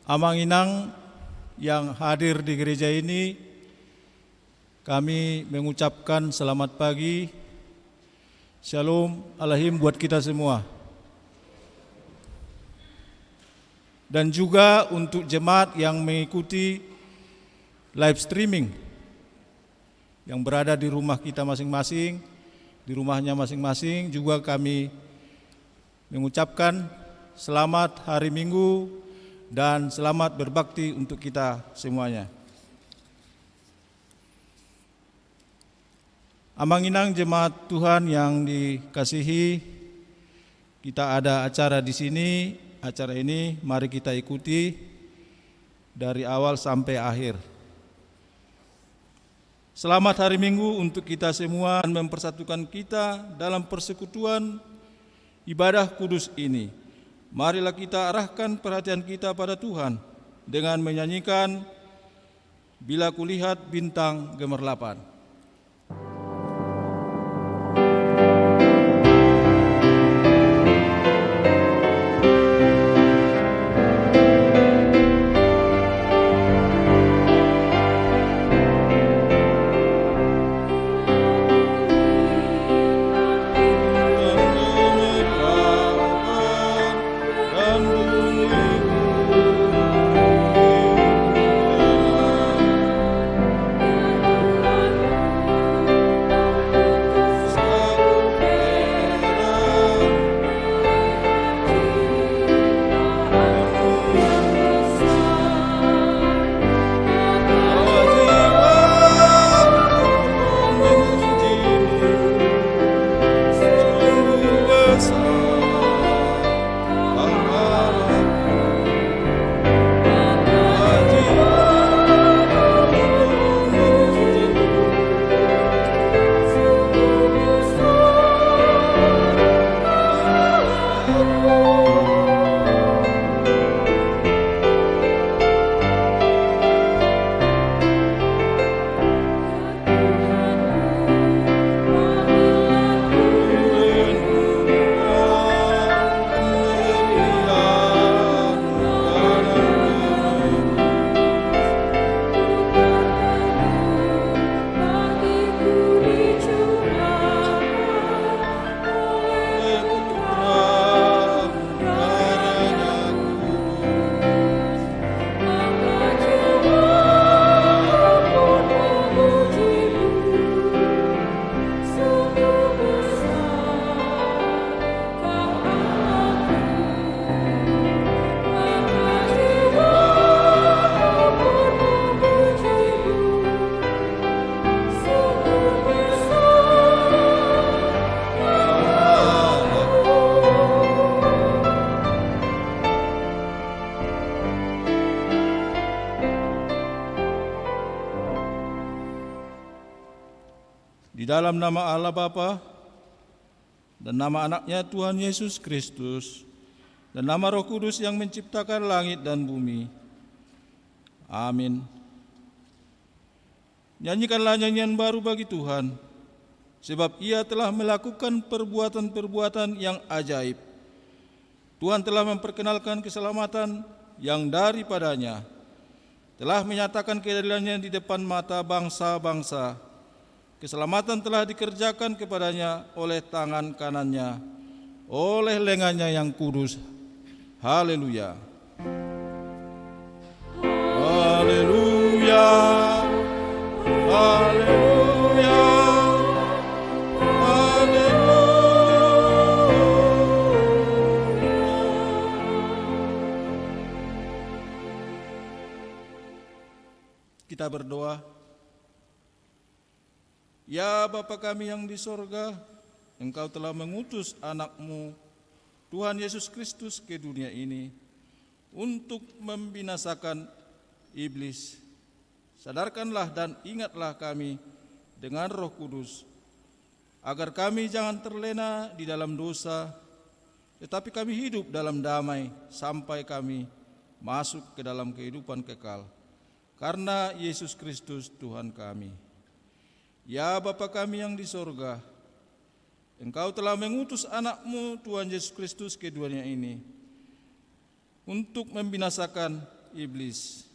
Amang-inang yang hadir di gereja ini, kami mengucapkan selamat pagi, Shalom Alahim buat kita semua. Dan juga untuk jemaat yang mengikuti live streaming, yang berada di rumah kita masing-masing, di rumahnya masing-masing, juga kami mengucapkan selamat hari Minggu dan selamat berbakti untuk kita semuanya. Amang-inang jemaat Tuhan yang dikasihi, kita ada acara di sini. Acara ini mari kita ikuti dari awal sampai akhir. Selamat hari Minggu untuk kita semua dan mempersatukan kita dalam persekutuan ibadah kudus ini. Marilah kita arahkan perhatian kita pada Tuhan dengan menyanyikan Bila Kulihat Bintang Gemerlapan. Di dalam nama Allah Bapa dan nama anaknya Tuhan Yesus Kristus dan nama Roh Kudus yang menciptakan langit dan bumi. Amin. Nyanyikanlah nyanyian baru bagi Tuhan, sebab Ia telah melakukan perbuatan-perbuatan yang ajaib. Tuhan telah memperkenalkan keselamatan yang daripadanya, telah menyatakan keadilannya di depan mata bangsa-bangsa. Keselamatan telah dikerjakan kepadanya oleh tangan kanannya, oleh lengannya yang kudus. Haleluya. Haleluya. Haleluya. Haleluya. Kita berdoa. Ya Bapa kami yang di sorga, Engkau telah mengutus anak-Mu, Tuhan Yesus Kristus ke dunia ini untuk membinasakan iblis. Sadarkanlah dan ingatlah kami dengan Roh Kudus, agar kami jangan terlena di dalam dosa, tetapi kami hidup dalam damai sampai kami masuk ke dalam kehidupan kekal. Karena Yesus Kristus Tuhan kami. Ya Bapa kami yang di sorga, Engkau telah mengutus anak-Mu Tuhan Yesus Kristus ke dunia ini untuk membinasakan iblis.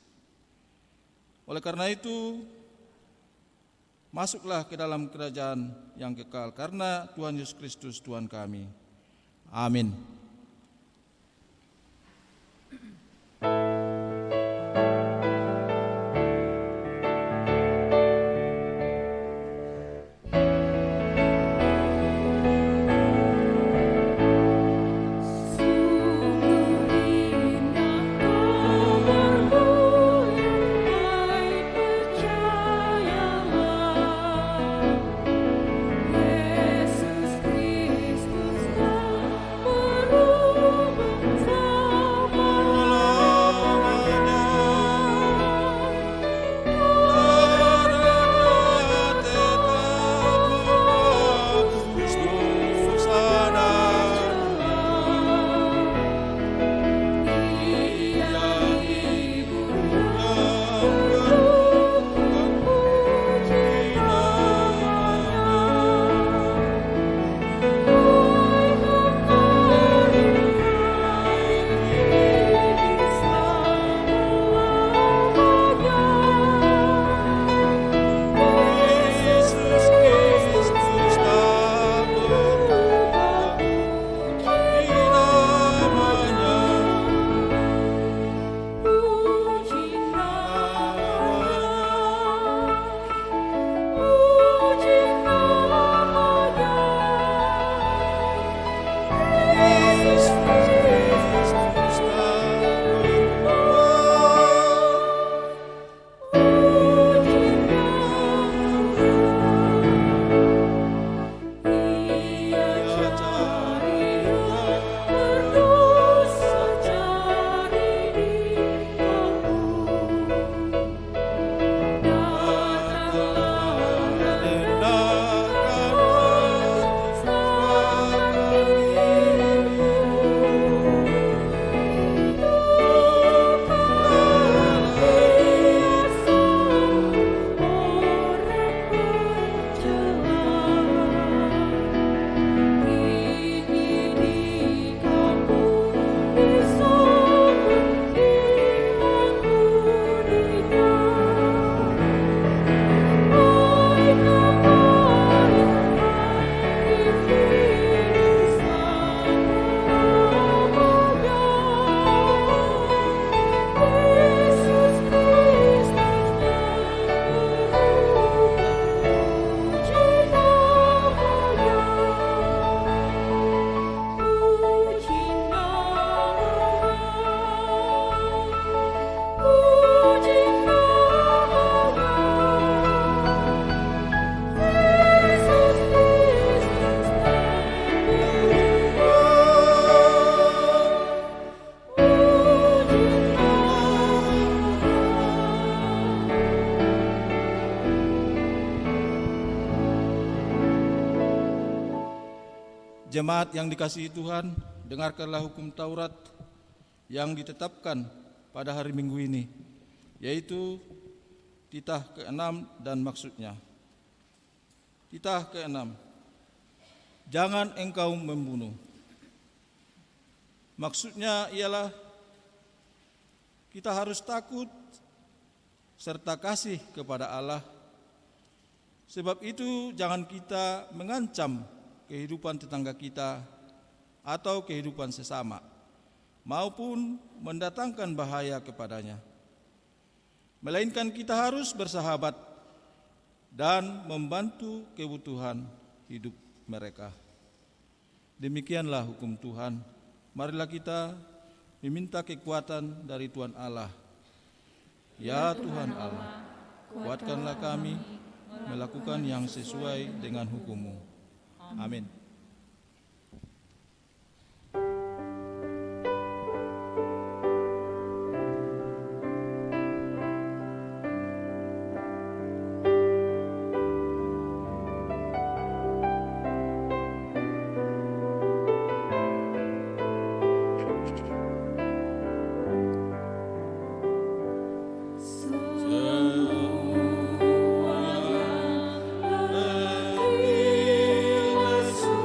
Oleh karena itu, masuklah ke dalam kerajaan yang kekal karena Tuhan Yesus Kristus Tuhan kami. Amin. Jemaat yang dikasihi Tuhan, dengarkanlah hukum Taurat yang ditetapkan pada hari Minggu ini, yaitu titah ke-6 dan maksudnya. Titah ke-6, jangan engkau membunuh. Maksudnya ialah kita harus takut serta kasih kepada Allah. Sebab itu jangan kita mengancam kehidupan tetangga kita atau kehidupan sesama, maupun mendatangkan bahaya kepadanya. Melainkan kita harus bersahabat dan membantu kebutuhan hidup mereka. Demikianlah hukum Tuhan. Marilah kita meminta kekuatan dari Tuhan Allah. Ya Tuhan Allah, kuatkanlah kami melakukan yang sesuai dengan hukum-Mu. Amin. Yesus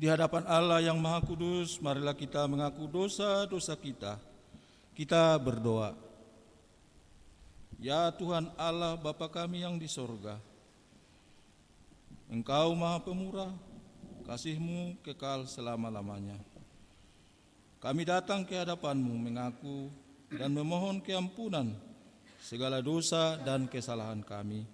Di hadapan Allah yang Maha Kudus, marilah kita mengaku dosa-dosa kita. Kita berdoa. Ya Tuhan Allah Bapa kami yang di sorga, Engkau Maha Pemurah, kasih-Mu kekal selama-lamanya. Kami datang ke hadapan-Mu mengaku dan memohon keampunan segala dosa dan kesalahan kami.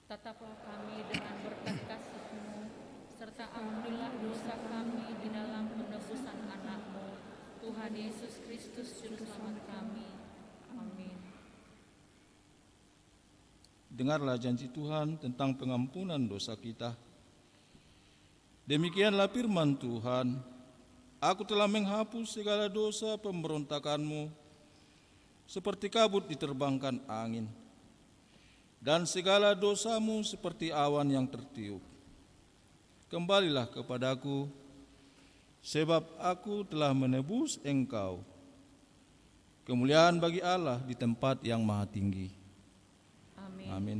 Tataplah kami dengan berkat kasih-Mu, serta ampunilah dosa kami di dalam penebusan anak-Mu, Tuhan Yesus Kristus Juru Selamat kami. Amin. Dengarlah janji Tuhan tentang pengampunan dosa kita. Demikianlah firman Tuhan, Aku telah menghapus segala dosa pemberontakanmu, seperti kabut diterbangkan angin, dan segala dosamu seperti awan yang tertiup. Kembalilah kepadaku, sebab aku telah menebus engkau. Kemuliaan bagi Allah di tempat yang maha tinggi. Amin. Amin.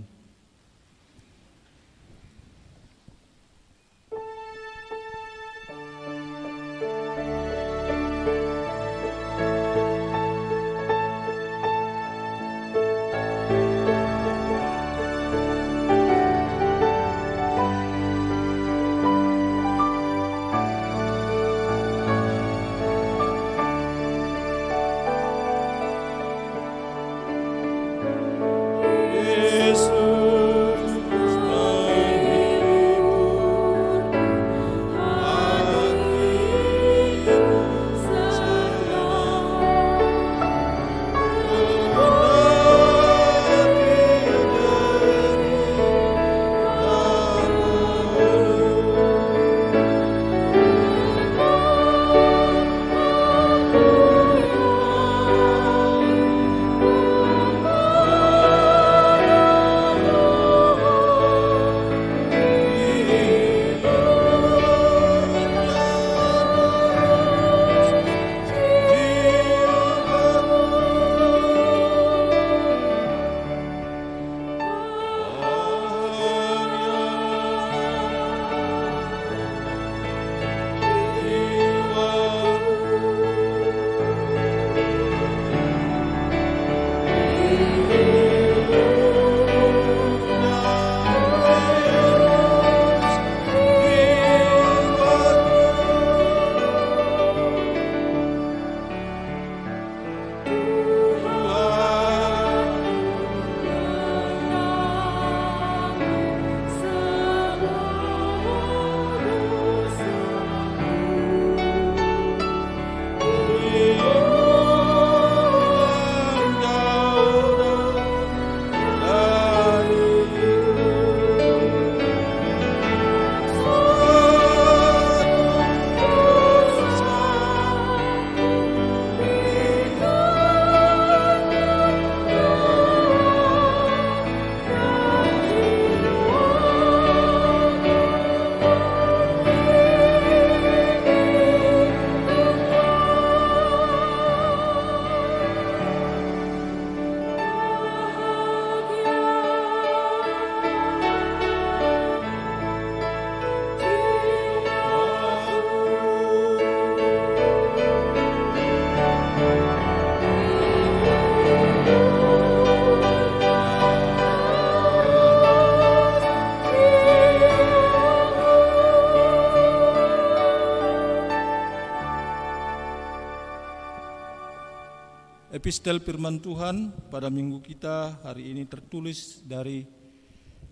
Epistel firman Tuhan pada minggu kita hari ini tertulis dari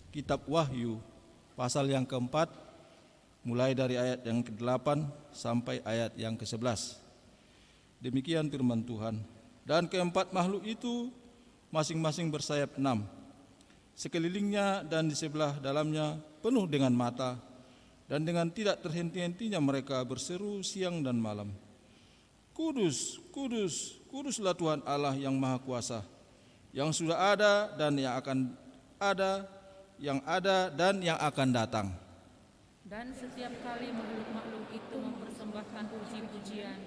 kitab Wahyu, pasal yang keempat, mulai dari ayat yang ke-8 sampai ayat yang ke-11. Demikian firman Tuhan. Dan keempat makhluk itu masing-masing bersayap 6. Sekelilingnya dan di sebelah dalamnya penuh dengan mata, dan dengan tidak terhenti-hentinya mereka berseru siang dan malam, Kudus, kudus, kuduslah Tuhan Allah yang Maha Kuasa, yang sudah ada dan yang akan ada, yang ada dan yang akan datang. Dan setiap kali makhluk-makhluk itu mempersembahkan puji-pujian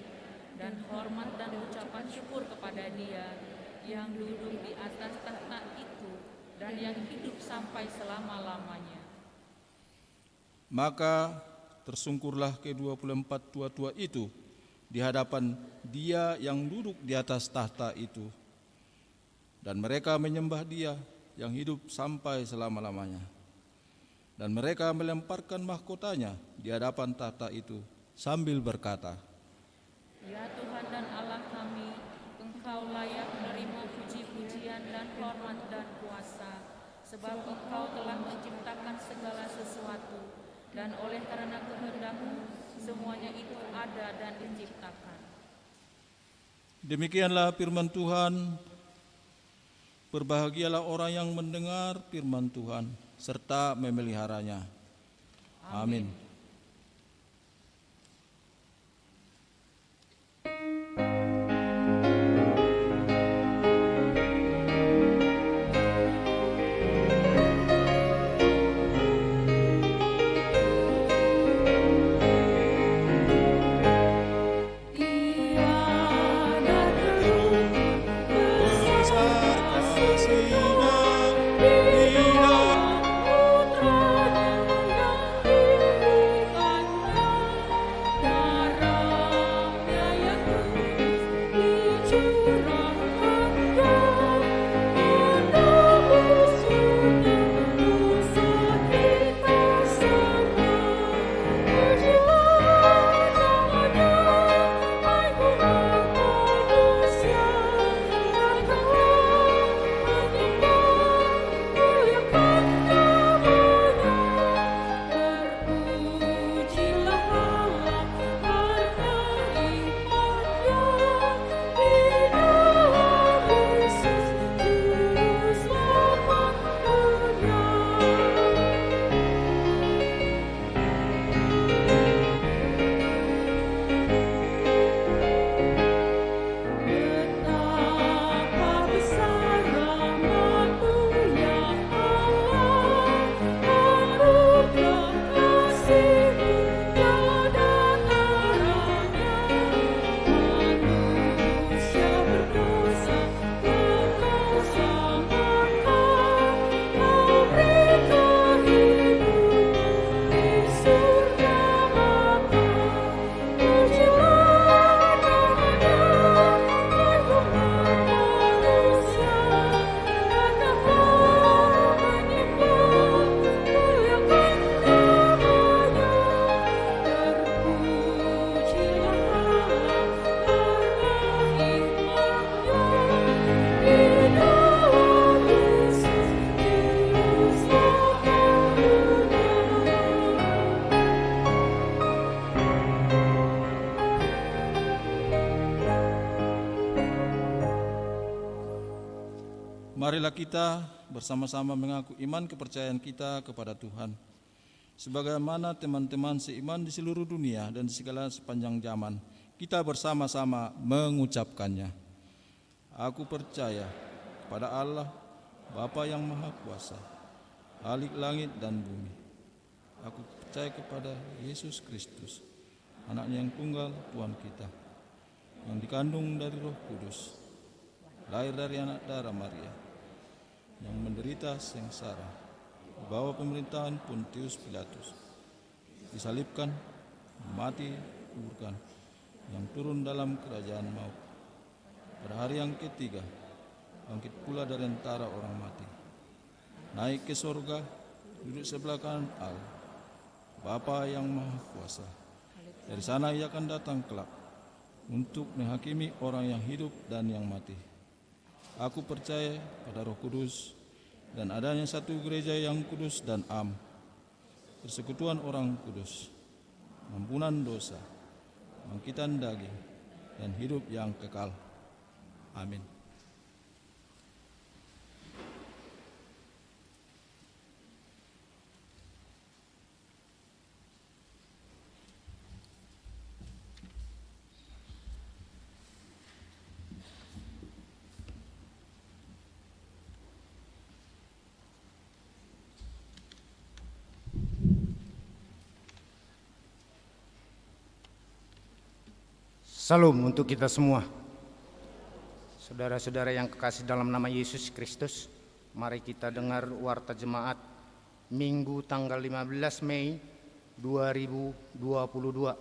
dan hormat dan ucapan syukur kepada Dia yang duduk di atas tahta itu dan yang hidup sampai selama-lamanya. Maka tersungkurlah ke-24 tua-tua itu di hadapan Dia yang duduk di atas tahta itu. Dan mereka menyembah Dia yang hidup sampai selama-lamanya. Dan mereka melemparkan mahkotanya di hadapan tahta itu sambil berkata, Ya Tuhan dan Allah kami, Engkau layak menerima puji-pujian dan hormat dan kuasa, sebab Engkau telah menciptakan segala sesuatu, dan oleh karena kehendak-Mu semuanya itu ada dan diciptakan. Demikianlah firman Tuhan. Berbahagialah orang yang mendengar firman Tuhan serta memeliharanya. Amin. Marilah kita bersama-sama mengaku iman kepercayaan kita kepada Tuhan. Sebagaimana teman-teman seiman di seluruh dunia dan di segala sepanjang zaman, kita bersama-sama mengucapkannya. Aku percaya kepada Allah, Bapa yang Maha Kuasa, Khalik langit dan bumi. Aku percaya kepada Yesus Kristus, Anaknya yang tunggal Tuhan kita, yang dikandung dari Roh Kudus, lahir dari anak darah Maria, yang menderita sengsara di bawah pemerintahan Pontius Pilatus, disalibkan, mati, dikuburkan, yang turun dalam kerajaan maut. Pada hari yang ketiga, bangkit pula dari antara orang mati, naik ke sorga, duduk sebelah kanan Allah, Bapa yang Maha Kuasa. Dari sana Ia akan datang kelak untuk menghakimi orang yang hidup dan yang mati. Aku percaya pada Roh Kudus dan adanya satu gereja yang kudus dan am, persekutuan orang kudus, ampunan dosa, bangkitan daging, dan hidup yang kekal. Amin. Salam untuk kita semua. Saudara-saudara yang kekasih dalam nama Yesus Kristus, mari kita dengar warta jemaat Minggu tanggal 15 Mei 2022.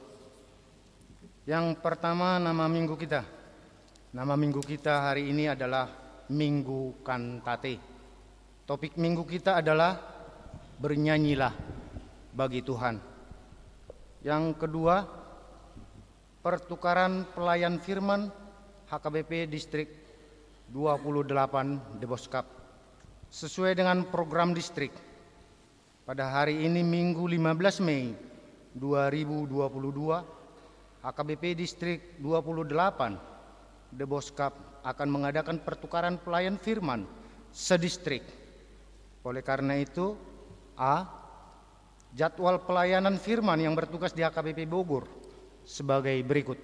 Yang pertama, nama minggu kita. Nama minggu kita hari ini adalah Minggu Kantate. Topik minggu kita adalah bernyanyilah bagi Tuhan. Yang kedua, pertukaran pelayan firman HKBP Distrik 28 Deboskap. Sesuai dengan program distrik, pada hari ini Minggu 15 Mei 2022, HKBP Distrik 28 Deboskap akan mengadakan pertukaran pelayan firman sedistrik. Oleh karena itu, A. Jadwal pelayanan firman yang bertugas di HKBP Bogor sebagai berikut.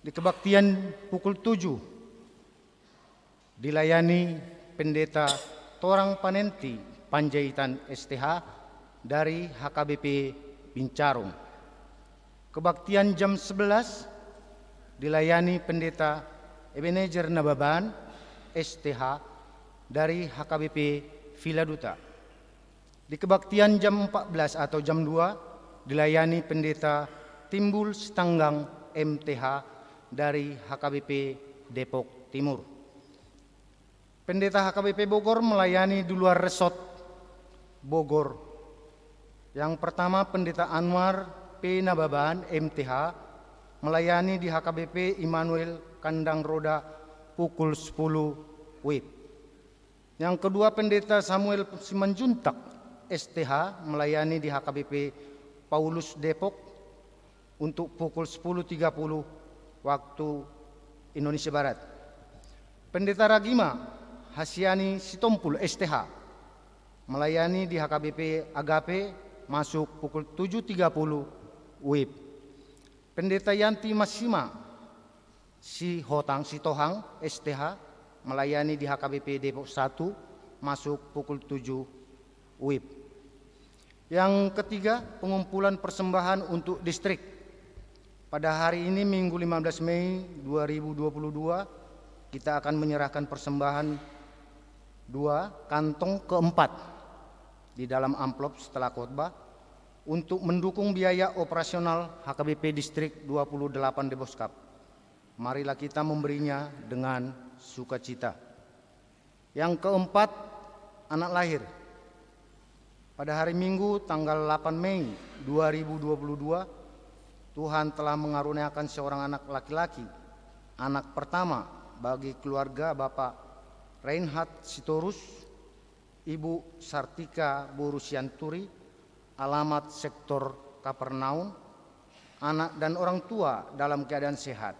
Di kebaktian pukul 7 dilayani Pendeta Torang Panenti Panjaitan STH dari HKBP Bincarung. Kebaktian jam 11 dilayani Pendeta Ebenezer Nababan STH dari HKBP Villa Duta. Di kebaktian jam 14 atau jam 2 dilayani Pendeta Timbul Stanggang MTH dari HKBP Depok Timur. Pendeta HKBP Bogor melayani di luar resort Bogor. Yang pertama, Pendeta Anwar P. Nababan MTH melayani di HKBP Immanuel Kandang Roda pukul 10 WIB. Yang kedua, Pendeta Samuel Simanjuntak STH melayani di HKBP Paulus Depok untuk pukul 10.30 waktu Indonesia Barat. Pendeta Ragima Hasiani Sitompul STH melayani di HKBP Agape masuk pukul 7.30 WIB. Pendeta Yanti Masima Sitohang STH melayani di HKBP Depok 1 masuk pukul 7 WIB. Yang ketiga, pengumpulan persembahan untuk distrik. Pada hari ini Minggu 15 Mei 2022 kita akan menyerahkan persembahan 2 kantong keempat di dalam amplop setelah khotbah untuk mendukung biaya operasional HKBP Distrik 28 Deboskap. Marilah kita memberinya dengan sukacita. Yang keempat, anak lahir. Pada hari Minggu tanggal 8 Mei 2022, Tuhan telah mengaruniakan seorang anak laki-laki, anak pertama bagi keluarga Bapak Reinhard Sitorus, Ibu Sartika Borusianturi, alamat sektor Kapernaum, anak dan orang tua dalam keadaan sehat.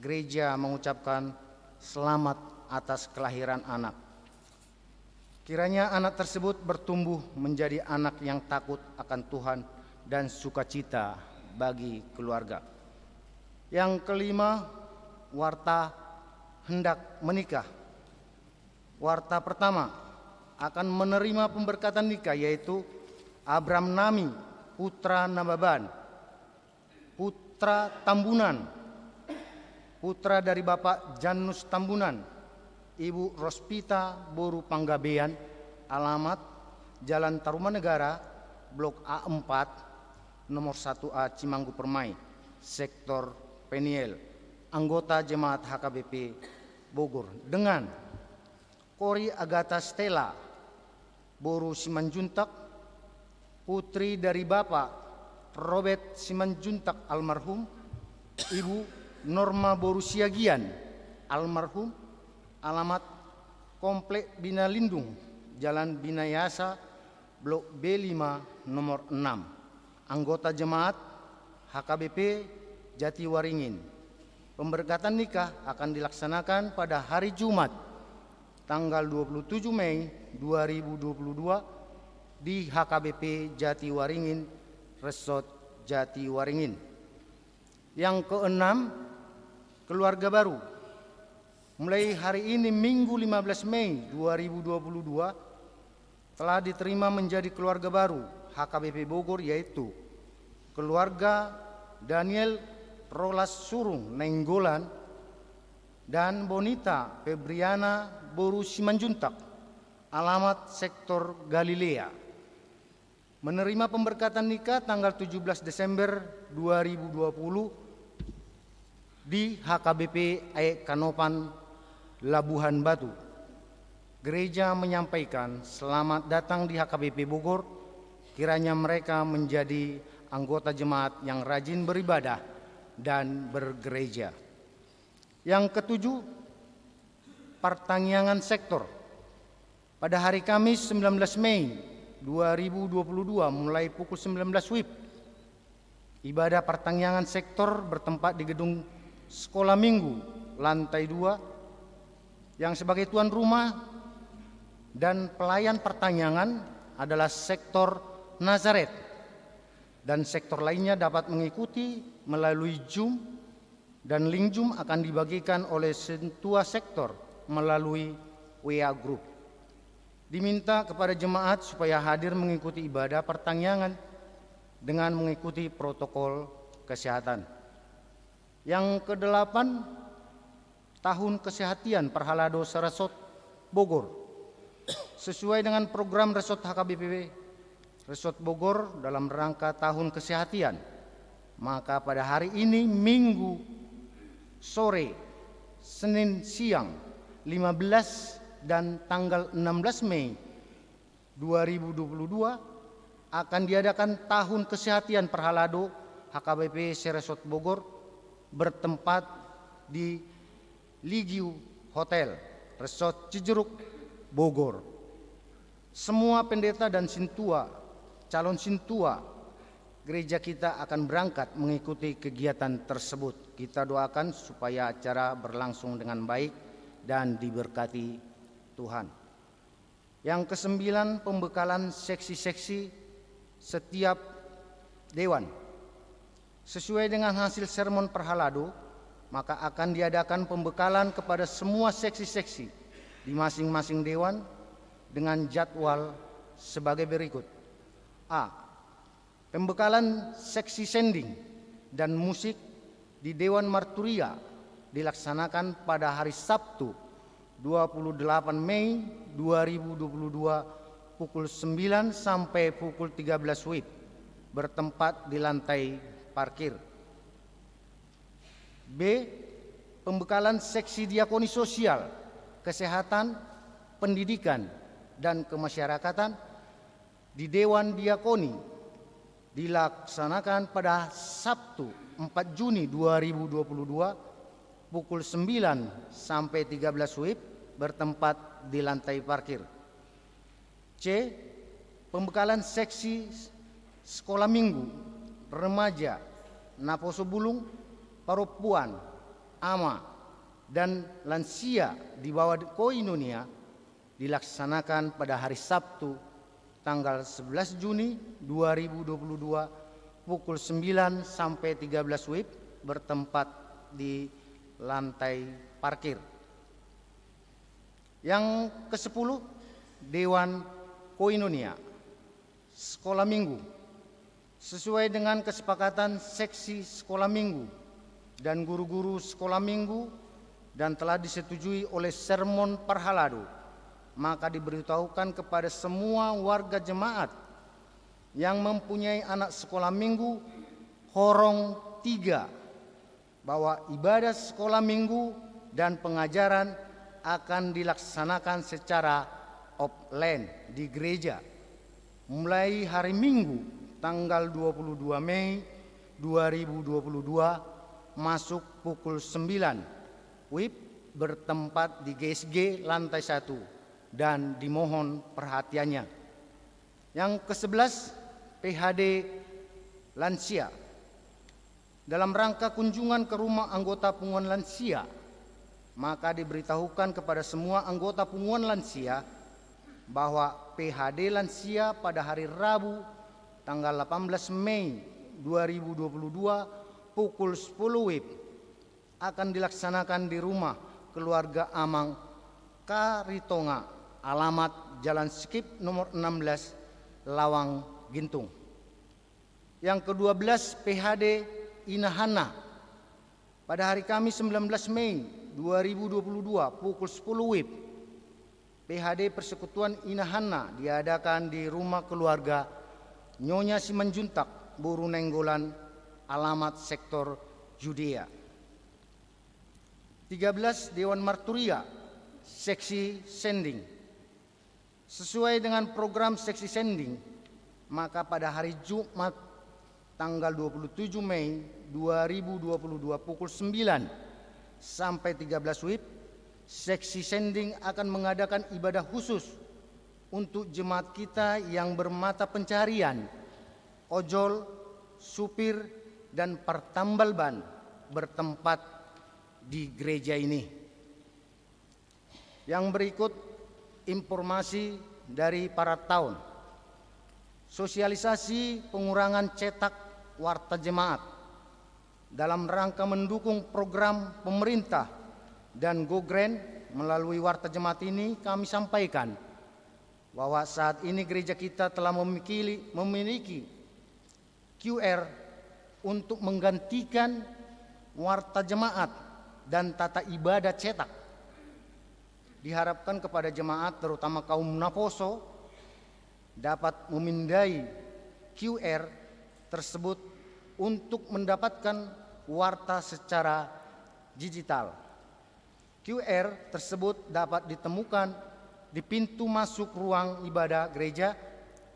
Gereja mengucapkan selamat atas kelahiran anak. Kiranya anak tersebut bertumbuh menjadi anak yang takut akan Tuhan dan sukacita bagi keluarga. Yang kelima, warta hendak menikah. Warta pertama akan menerima pemberkatan nikah yaitu Abram Nami putra Nababan, putra Tambunan, putra dari Bapak Janus Tambunan, Ibu Rospita Boru Panggabean, alamat Jalan Tarumanegara, Blok A4, nomor 1A Cimanggu Permai, sektor Peniel, anggota Jemaat HKBP Bogor, dengan Kori Agatha Stella Boru Simanjuntak, putri dari Bapak Robert Simanjuntak almarhum, Ibu Norma Boru Siagian almarhum, alamat Komplek Bina Lindung, Jalan Binayasa, Blok B5 nomor 6, anggota Jemaat HKBP Jatiwaringin. Pemberkatan nikah akan dilaksanakan pada hari Jumat tanggal 27 Mei 2022 di HKBP Jatiwaringin, Resort Jatiwaringin. Yang keenam, keluarga baru. Mulai hari ini Minggu 15 Mei 2022 telah diterima menjadi keluarga baru HKBP Bogor, yaitu keluarga Daniel Rolas Surung Nenggolan dan Bonita Febriana Boru Simanjuntak, alamat sektor Galilea. menerima pemberkatan nikah tanggal 17 Desember 2020 di HKBP Aek Kanopan, Labuhan Batu. Gereja menyampaikan selamat datang di HKBP Bogor, kiranya mereka menjadi anggota jemaat yang rajin beribadah dan bergereja. Yang ketujuh, pertangyangan sektor. Pada hari Kamis 19 Mei 2022 mulai pukul 19 WIB, ibadah pertangyangan sektor bertempat di gedung Sekolah Minggu lantai 2, yang sebagai tuan rumah dan pelayan pertangyangan adalah sektor Nazaret, dan sektor lainnya dapat mengikuti melalui Zoom, dan link Zoom akan dibagikan oleh sentua sektor melalui WA Group. Diminta kepada jemaat supaya hadir mengikuti ibadah pertangyangan dengan mengikuti protokol kesehatan. Yang kedelapan, Tahun Kesehatian Perhalado Seresot Bogor. Sesuai dengan program Resort HKBP Resort Bogor dalam rangka Tahun Kesehatian, maka pada hari ini Minggu sore, Senin siang 15 dan tanggal 16 Mei 2022 akan diadakan Tahun Kesehatian Perhalado HKBP Seresot Bogor bertempat di Ligiu Hotel Resort Cijeruk Bogor. Semua pendeta dan sintua, calon sintua gereja kita akan berangkat mengikuti kegiatan tersebut. Kita doakan supaya acara berlangsung dengan baik dan diberkati Tuhan. Yang kesembilan, pembekalan seksi-seksi setiap dewan. Sesuai dengan hasil sermon Perhalado, maka akan diadakan pembekalan kepada semua seksi-seksi di masing-masing dewan dengan jadwal sebagai berikut. A. Pembekalan seksi sending dan musik di Dewan Marturia dilaksanakan pada hari Sabtu 28 Mei 2022 pukul 9 sampai pukul 13 WIB bertempat di lantai parkir. B. Pembekalan seksi diakoni sosial, kesehatan, pendidikan, dan kemasyarakatan di Dewan Diakoni dilaksanakan pada Sabtu 4 Juni 2022 pukul 9 sampai 13 WIB bertempat di lantai parkir. C. Pembekalan seksi sekolah minggu, remaja, Naposo Bulung, Paropuan, Ama, dan lansia di bawah koinonia dilaksanakan pada hari Sabtu tanggal 11 Juni 2022 pukul 9 sampai 13 WIB bertempat di lantai parkir. Yang ke-10, Dewan Koinonia Sekolah Minggu. Sesuai dengan kesepakatan seksi sekolah minggu dan guru-guru sekolah minggu dan telah disetujui oleh sermon Perhalado, maka diberitahukan kepada semua warga jemaat yang mempunyai anak sekolah minggu Horong 3 bahwa ibadah sekolah minggu dan pengajaran akan dilaksanakan secara offline di gereja mulai hari Minggu tanggal 22 Mei 2022 masuk pukul 9 WIB bertempat di GSG lantai 1 dan dimohon perhatiannya. Yang ke-11, PHD Lansia. Dalam rangka kunjungan ke rumah anggota punguan lansia, maka diberitahukan kepada semua anggota punguan lansia bahwa PHD lansia pada hari Rabu tanggal 18 Mei 2022 pukul 10 WIB akan dilaksanakan di rumah keluarga Amang Karitonga, alamat Jalan Skip nomor 16 Lawang Gintung. Yang ke-12, PHD Inahana pada hari Kamis 19 Mei 2022 pukul 10 WIB. PHD Persekutuan Inahana diadakan di rumah keluarga Nyonya Simanjuntak, Buru Nenggolan, alamat sektor Judea. 13 Dewan Marturia, seksi sending. Sesuai dengan program seksi sending, maka pada hari Jumat tanggal 27 Mei 2022 pukul 9 sampai 13 WIB, seksi sending akan mengadakan ibadah khusus untuk jemaat kita yang bermata pencarian, ojol, supir, dan pertambal ban bertempat di gereja ini. Yang berikut informasi dari para tahun. Sosialisasi pengurangan cetak warta jemaat dalam rangka mendukung program pemerintah dan GoGrant. Melalui warta jemaat ini kami sampaikan bahwa saat ini gereja kita telah memiliki QR untuk menggantikan warta jemaat dan tata ibadah cetak. Diharapkan kepada jemaat terutama kaum naposo dapat memindai QR tersebut untuk mendapatkan warta secara digital. QR tersebut dapat ditemukan di pintu masuk ruang ibadah gereja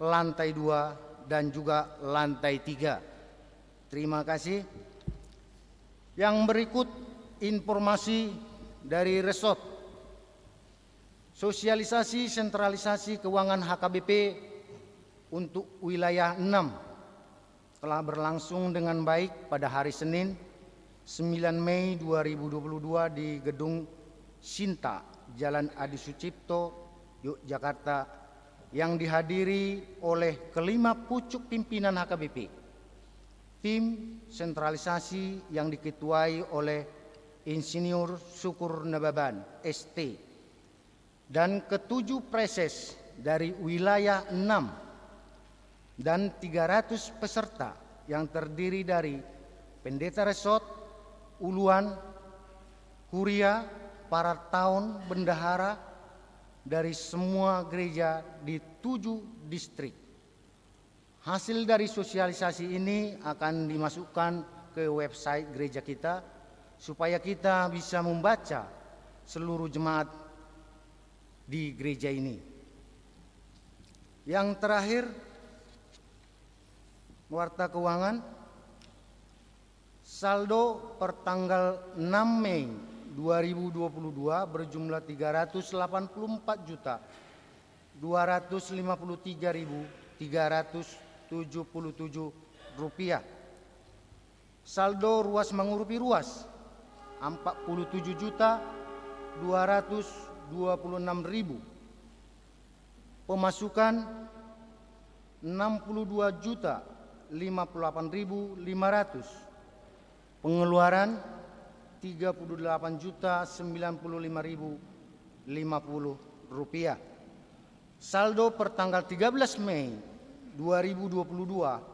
lantai 2 dan juga lantai 3. Terima kasih. Yang berikut informasi dari Resort. Sosialisasi sentralisasi keuangan HKBP untuk wilayah 6 telah berlangsung dengan baik pada hari Senin 9 Mei 2022 di Gedung Sinta, Jalan Adi Sucipto, Yogyakarta, yang dihadiri oleh kelima pucuk pimpinan HKBP. Tim sentralisasi yang diketuai oleh Insinyur Syukur Nababan, ST, dan ketujuh preses dari wilayah 6 dan 300 peserta yang terdiri dari pendeta resort, uluan, kuria, para taun, bendahara dari semua gereja di 7 distrik. Hasil dari sosialisasi ini akan dimasukkan ke website gereja kita supaya kita bisa membaca seluruh jemaat di gereja ini. Yang terakhir, warta keuangan saldo per tanggal 6 Mei 2022 berjumlah 354.253.377 rupiah. Saldo ruas mengurupi ruas 47.226.000. Pemasukan 62.058.500. Pengeluaran 38.095.050 rupiah. Saldo per tanggal 13 Mei 2022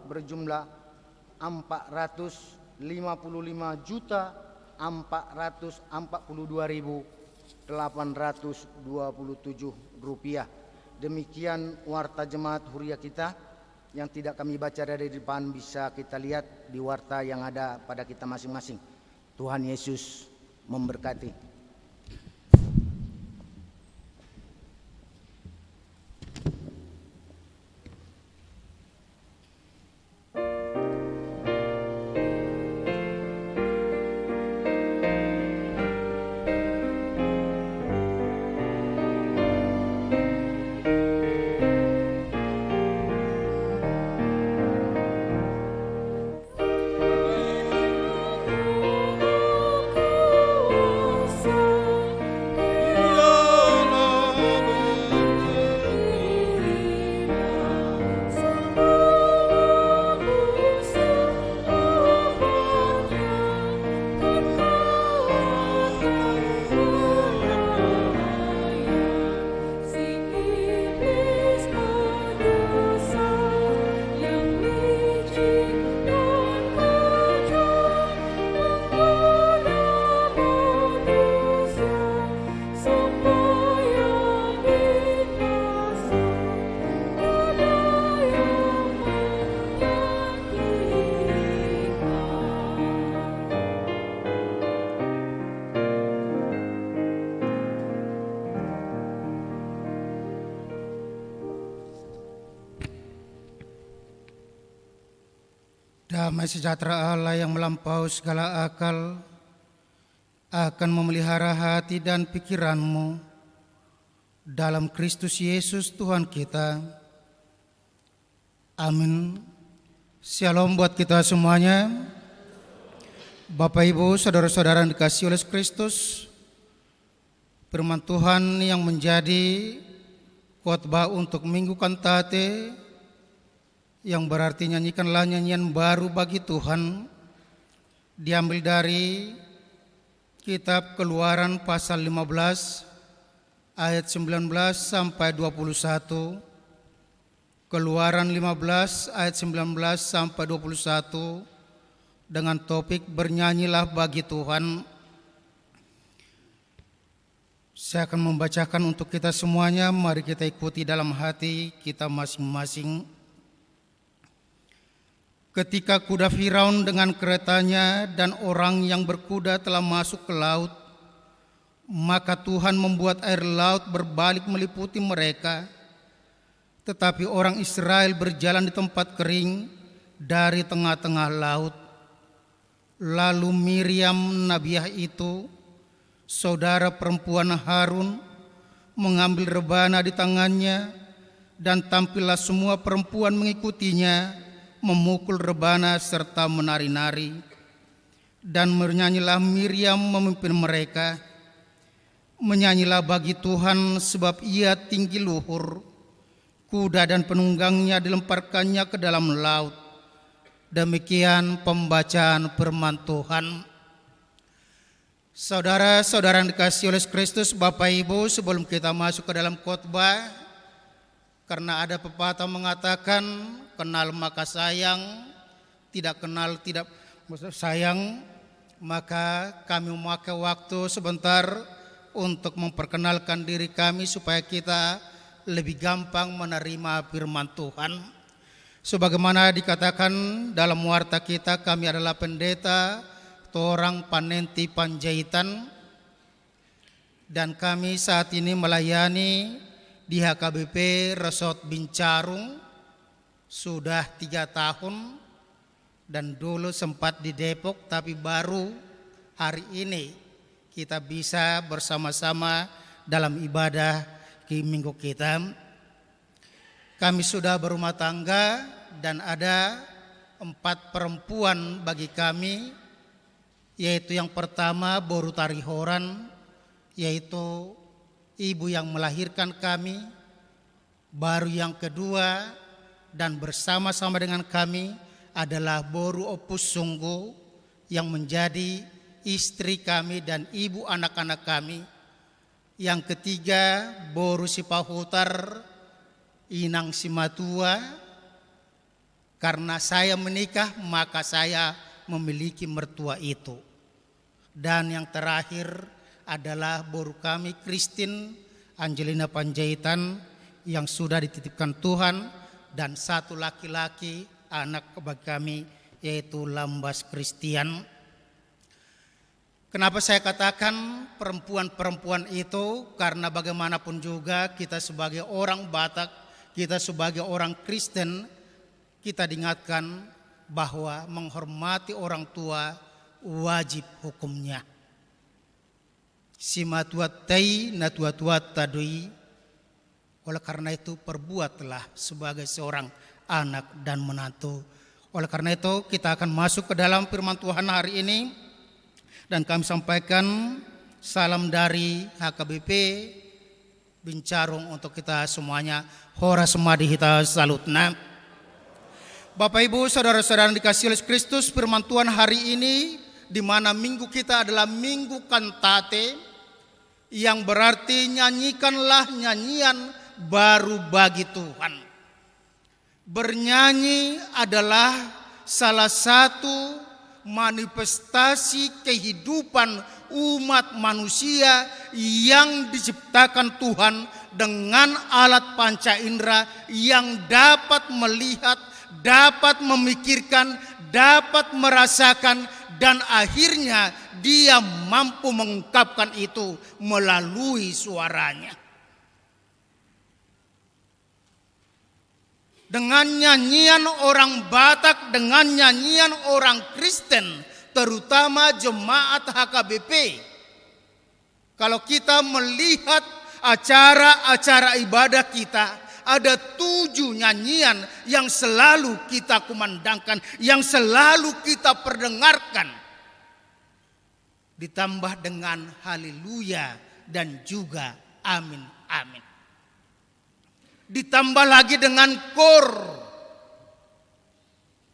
berjumlah 455.442.827 rupiah. Demikian warta jemaat huria kita yang tidak kami baca dari depan, bisa kita lihat di warta yang ada pada kita masing-masing. Tuhan Yesus memberkati. Ku Damai sejahtera Allah yang melampaui segala akal akan memelihara hati dan pikiranmu dalam Kristus Yesus Tuhan kita. Amin. Shalom buat kita semuanya. Bapak Ibu, saudara-saudara yang dikasihi oleh Kristus, firman Tuhan yang menjadi khotbah untuk Minggu Kantate yang berarti nyanyikanlah nyanyian baru bagi Tuhan, diambil dari kitab Keluaran pasal 15 ayat 19 sampai 21. Keluaran 15 ayat 19 sampai 21 dengan topik bernyanyilah bagi Tuhan. Saya akan membacakan untuk kita semuanya, mari kita ikuti dalam hati kita masing-masing. Ketika kuda Firaun dengan keretanya dan orang yang berkuda telah masuk ke laut, maka Tuhan membuat air laut berbalik meliputi mereka. Tetapi orang Israel berjalan di tempat kering dari tengah-tengah laut. Lalu Miriam nabiah itu, saudara perempuan Harun, mengambil rebana di tangannya, dan tampillah semua perempuan mengikutinya, memukul rebana serta menari-nari. Dan bernyanyilah Miriam memimpin mereka. Menyanyilah bagi Tuhan sebab ia tinggi luhur. Kuda dan penunggangnya dilemparkannya ke dalam laut. Demikian pembacaan firman Tuhan. Saudara-saudara yang dikasihi oleh Kristus, Bapak Ibu, sebelum kita masuk ke dalam khotbah, karena ada pepatah mengatakan kenal maka sayang, tidak kenal tidak sayang, maka kami memakai waktu sebentar untuk memperkenalkan diri kami supaya kita lebih gampang menerima firman Tuhan. Sebagaimana dikatakan dalam warta kita, kami adalah pendeta Torang Panenti Panjaitan, dan kami saat ini melayani di HKBP Resort Bincarung sudah 3 tahun, dan dulu sempat di Depok, tapi baru hari ini kita bisa bersama-sama dalam ibadah di minggu kita. Kami sudah berumah tangga dan ada 4 perempuan bagi kami, yaitu yang pertama Boru Tarihoran, yaitu ibu yang melahirkan kami. Baru yang kedua dan bersama-sama dengan kami adalah Boru Opus Sunggu yang menjadi istri kami dan ibu anak-anak kami. Yang ketiga Boru Sipahutar Inang Simatua. Karena saya menikah maka saya memiliki mertua itu. Dan yang terakhir adalah Boru kami Christine Angelina Panjaitan yang sudah dititipkan Tuhan, dan 1 laki-laki anak bagi kami yaitu Lambas Christian. Kenapa saya katakan perempuan-perempuan itu? Karena bagaimanapun juga kita sebagai orang Batak, kita sebagai orang Kristen, kita diingatkan bahwa menghormati orang tua wajib hukumnya. Simatuat tai natuatuat tadui. Oleh karena itu perbuatlah sebagai seorang anak dan menantu. Oleh karena itu kita akan masuk ke dalam firman Tuhan hari ini, dan kami sampaikan salam dari HKBP Bincarung untuk kita semuanya. Hora semadi hita salutna. Bapak Ibu, saudara-saudara yang dikasihi oleh Kristus, firman Tuhan hari ini di mana minggu kita adalah Minggu Kantate, yang berarti nyanyikanlah nyanyian baru bagi Tuhan. Bernyanyi adalah salah satu manifestasi kehidupan umat manusia yang diciptakan Tuhan dengan alat panca indera yang dapat melihat, dapat memikirkan, dapat merasakan, dan akhirnya dia mampu mengungkapkan itu melalui suaranya. dengan nyanyian orang Batak, dengan nyanyian orang Kristen, terutama jemaat HKBP. Kalau kita melihat acara-acara ibadah kita, ada 7 nyanyian yang selalu kita kumandangkan, yang selalu kita perdengarkan. Ditambah dengan haleluya dan juga amin, amin. Ditambah lagi dengan kor.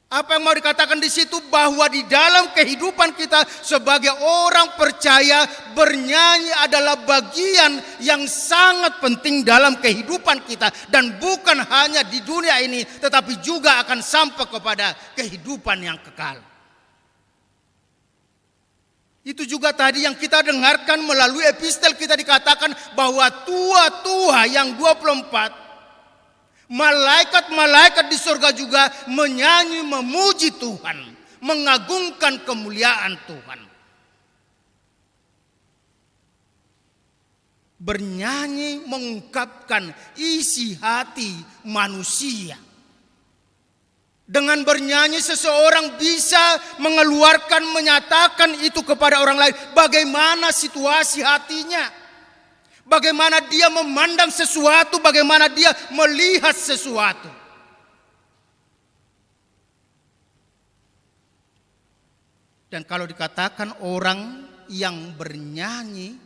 Apa yang mau dikatakan di situ? Bahwa di dalam kehidupan kita sebagai orang percaya, bernyanyi adalah bagian yang sangat penting dalam kehidupan kita. Dan bukan hanya di dunia ini, tetapi juga akan sampai kepada kehidupan yang kekal. Itu juga tadi yang kita dengarkan melalui epistel, kita dikatakan bahwa tua-tua yang 24, malaikat-malaikat di surga juga menyanyi memuji Tuhan, mengagungkan kemuliaan Tuhan. Bernyanyi mengungkapkan isi hati manusia. Dengan bernyanyi seseorang bisa mengeluarkan, menyatakan itu kepada orang lain. Bagaimana situasi hatinya. Bagaimana dia memandang sesuatu, bagaimana dia melihat sesuatu. Dan kalau dikatakan orang yang bernyanyi,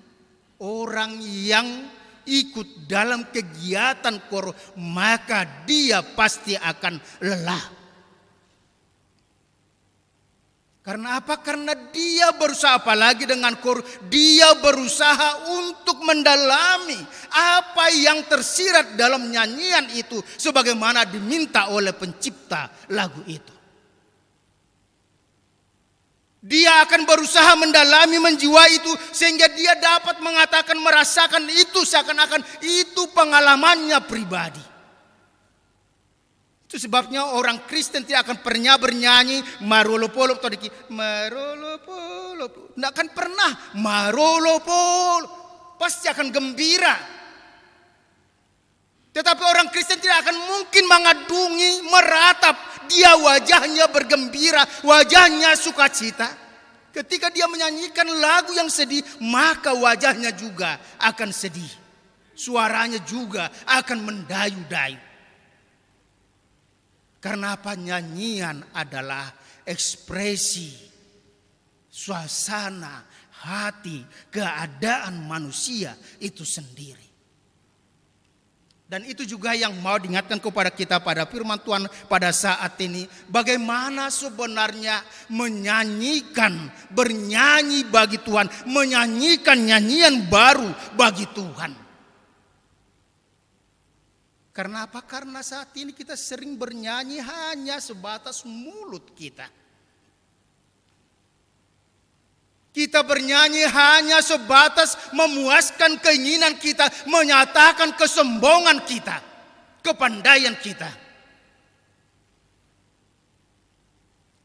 orang yang ikut dalam kegiatan kor, maka dia pasti akan lelah. Karena apa? Karena dia berusaha, apalagi dengan kor, dia berusaha untuk mendalami apa yang tersirat dalam nyanyian itu sebagaimana diminta oleh pencipta lagu itu. Dia akan berusaha mendalami, menjiwai itu sehingga dia dapat mengatakan, merasakan itu seakan-akan itu pengalamannya pribadi. Itu sebabnya orang Kristen tidak akan pernah bernyanyi marolopolo atau diki marolopolo. Tidak akan pernah marolopolo. Pasti akan gembira. Tetapi orang Kristen tidak akan mungkin mengadungi, meratap. Dia wajahnya bergembira, wajahnya sukacita. Ketika dia menyanyikan lagu yang sedih, maka wajahnya juga akan sedih. Suaranya juga akan mendayu-dayu. Karena apa? Nyanyian adalah ekspresi suasana hati, keadaan manusia itu sendiri. Dan itu juga yang mau diingatkan kepada kita pada firman Tuhan pada saat ini. Bagaimana sebenarnya menyanyikan, bernyanyi bagi Tuhan, menyanyikan nyanyian baru bagi Tuhan. Karena apa? Karena saat ini kita sering bernyanyi hanya sebatas mulut kita. Kita bernyanyi hanya sebatas memuaskan keinginan kita, menyatakan kesombongan kita, kepandaian kita.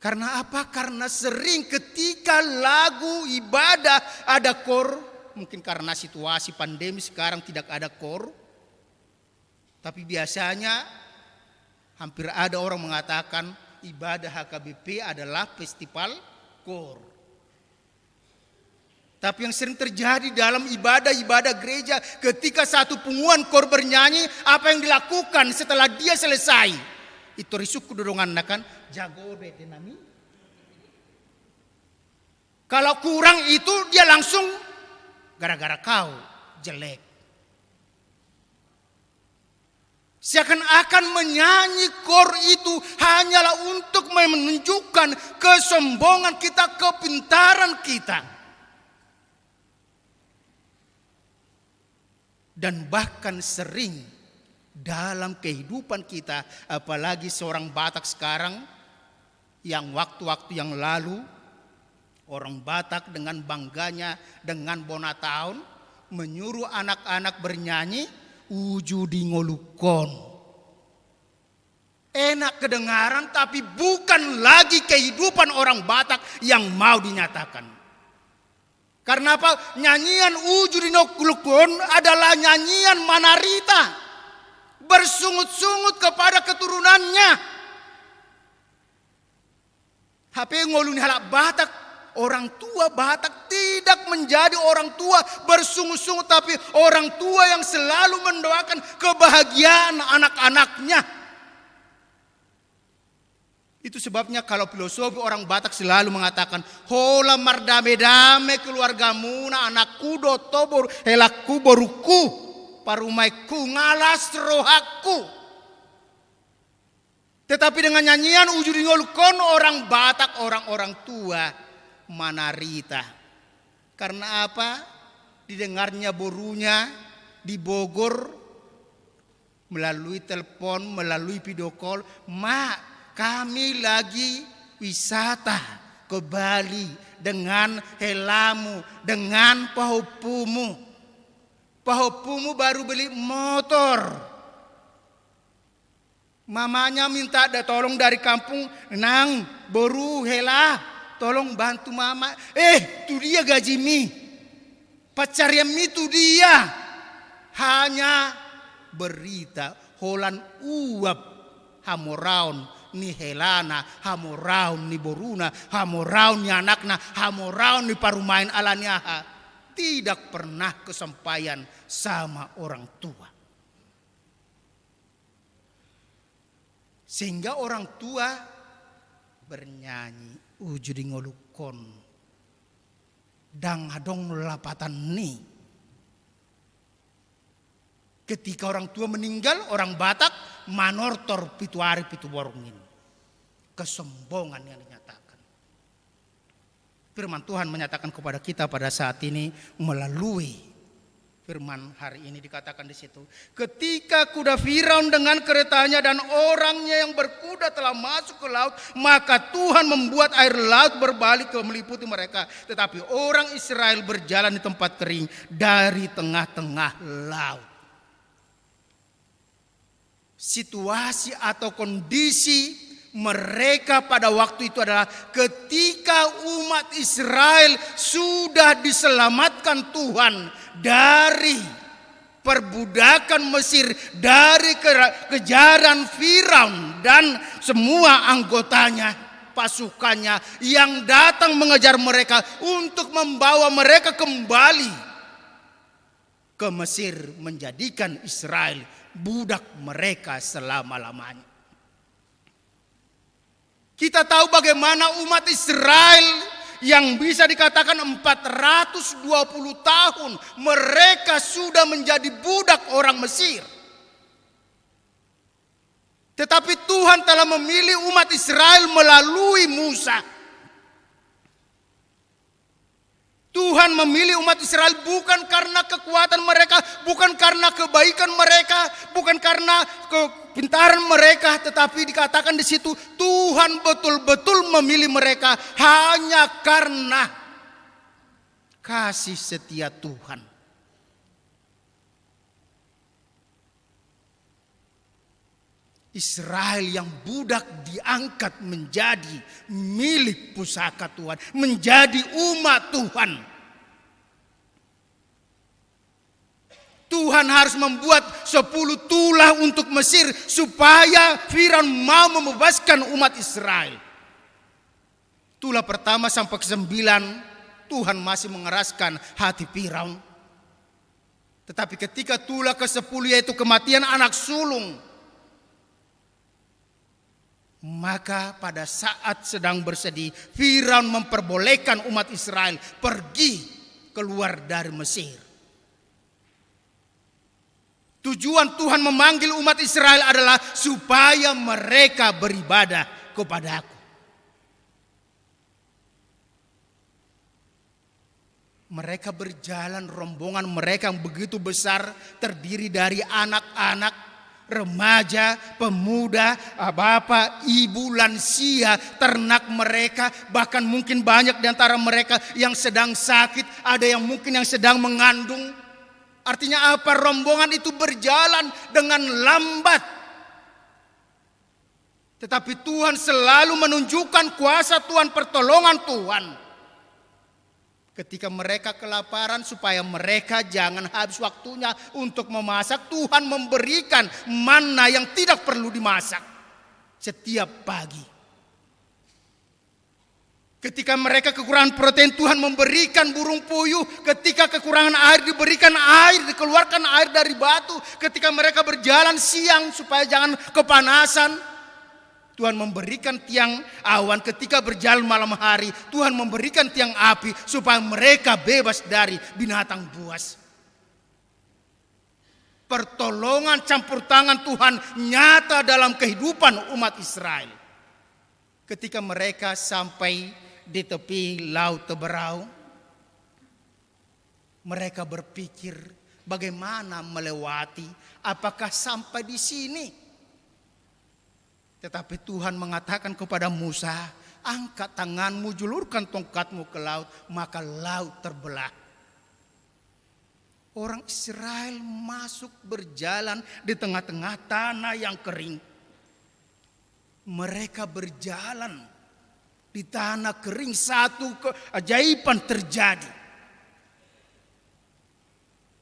Karena apa? Karena sering ketika lagu ibadah ada kor, mungkin karena situasi pandemi sekarang tidak ada kor. Tapi biasanya hampir ada orang mengatakan ibadah HKBP adalah festival kor. Tapi yang sering terjadi dalam ibadah-ibadah gereja, ketika satu pengumuman kor bernyanyi, apa yang dilakukan setelah dia selesai? Itu risuk kudorongan kan jago betenami. Kalau kurang itu dia langsung gara-gara kau jelek. Seakan-akan menyanyi kor itu hanyalah untuk menunjukkan kesombongan kita, kepintaran kita. Dan bahkan sering dalam kehidupan kita, apalagi seorang Batak sekarang, yang waktu-waktu yang lalu, orang Batak dengan bangganya, dengan bona tahun, menyuruh anak-anak bernyanyi, uju di ngolukon. Enak kedengaran tapi bukan lagi kehidupan orang Batak yang mau dinyatakan. Karena apa? Nyanyian uju di ngolukon adalah nyanyian manarita. bersungut-sungut kepada keturunannya. HP ngoluni halak Batak, orang tua Batak tidak menjadi orang tua bersungut-sungut, tapi orang tua yang selalu mendoakan kebahagiaan anak-anaknya. Itu sebabnya kalau filosofi orang Batak selalu mengatakan, hola mardame-dame keluargamu na anakku do tobor helaku boruku parumaiku ngalas rohaku. Tetapi dengan nyanyian ujuri ngolukon orang Batak, orang-orang tua manarita. Karena apa? Didengarnya borunya di Bogor melalui telepon, melalui video call, "Ma, kami lagi wisata ke Bali dengan helamu, dengan pahopumu. Pahopumu baru beli motor. Mamanya minta tolong dari kampung, nang boru hela, tolong bantu mama. Itu dia gaji mi. Pacarnya mi itu dia. Hanya berita holan uap hamoraun ni helana, hamoraun ni boruna, hamoraun ni anakna, hamoraun ni parumain alaniaha. Tidak pernah kesampaian sama orang tua. Sehingga orang tua bernyanyi ujudi ngolukon dang hadong lapatan ni. Ketika orang tua meninggal, orang Batak manortor pitu hari pitu borongin. Kesombongan yang dinyatakan. Firman Tuhan menyatakan kepada kita pada saat ini melalui firman hari ini dikatakan di situ. Ketika kuda Firaun dengan keretanya dan orangnya yang berkuda telah masuk ke laut, maka Tuhan membuat air laut berbalik meliputi mereka. Tetapi orang Israel berjalan di tempat kering dari tengah-tengah laut. Situasi atau kondisi mereka pada waktu itu adalah ketika umat Israel sudah diselamatkan Tuhan dari perbudakan Mesir, dari kejaran Firaun dan semua anggotanya, pasukannya yang datang mengejar mereka untuk membawa mereka kembali ke Mesir, menjadikan Israel budak mereka selama-lamanya. Kita tahu bagaimana umat Israel yang bisa dikatakan 420 tahun mereka sudah menjadi budak orang Mesir. Tetapi Tuhan telah memilih umat Israel melalui Musa. Tuhan memilih umat Israel bukan karena kekuatan mereka, bukan karena kebaikan mereka, bukan karena kepintaran mereka, tetapi dikatakan di situ Tuhan betul-betul memilih mereka hanya karena kasih setia Tuhan. Israel yang budak diangkat menjadi milik pusaka Tuhan, menjadi umat Tuhan. Tuhan harus membuat 10 tulah untuk Mesir supaya Firaun mau membebaskan umat Israel. Tulah pertama sampai ke-9 Tuhan masih mengeraskan hati Firaun. Tetapi ketika tulah ke-10 yaitu kematian anak sulung, maka pada saat sedang bersedih, Firaun memperbolehkan umat Israel pergi keluar dari Mesir. Tujuan Tuhan memanggil umat Israel adalah supaya mereka beribadah kepada-Aku. Mereka berjalan, rombongan mereka yang begitu besar, terdiri dari anak-anak, remaja, pemuda, bapak, ibu, lansia, ternak mereka, bahkan mungkin banyak di antara mereka yang sedang sakit, ada yang mungkin yang sedang mengandung. Artinya apa? Rombongan itu berjalan dengan lambat. Tetapi Tuhan selalu menunjukkan kuasa Tuhan, pertolongan Tuhan. Ketika mereka kelaparan, supaya mereka jangan habis waktunya untuk memasak, Tuhan memberikan manna yang tidak perlu dimasak setiap pagi. Ketika mereka kekurangan protein, Tuhan memberikan burung puyuh. Ketika kekurangan air, diberikan air, dikeluarkan air dari batu. Ketika mereka berjalan siang supaya jangan kepanasan, Tuhan memberikan tiang awan. Ketika berjalan malam hari, Tuhan memberikan tiang api supaya mereka bebas dari binatang buas. Pertolongan campur tangan Tuhan nyata dalam kehidupan umat Israel. Ketika mereka sampai di tepi Laut Teberau, mereka berpikir bagaimana melewati, apakah sampai di sini? Tetapi Tuhan mengatakan kepada Musa, angkat tanganmu, julurkan tongkatmu ke laut, maka laut terbelah. Orang Israel masuk berjalan di tengah-tengah tanah yang kering. Mereka berjalan di tanah kering, satu keajaiban terjadi.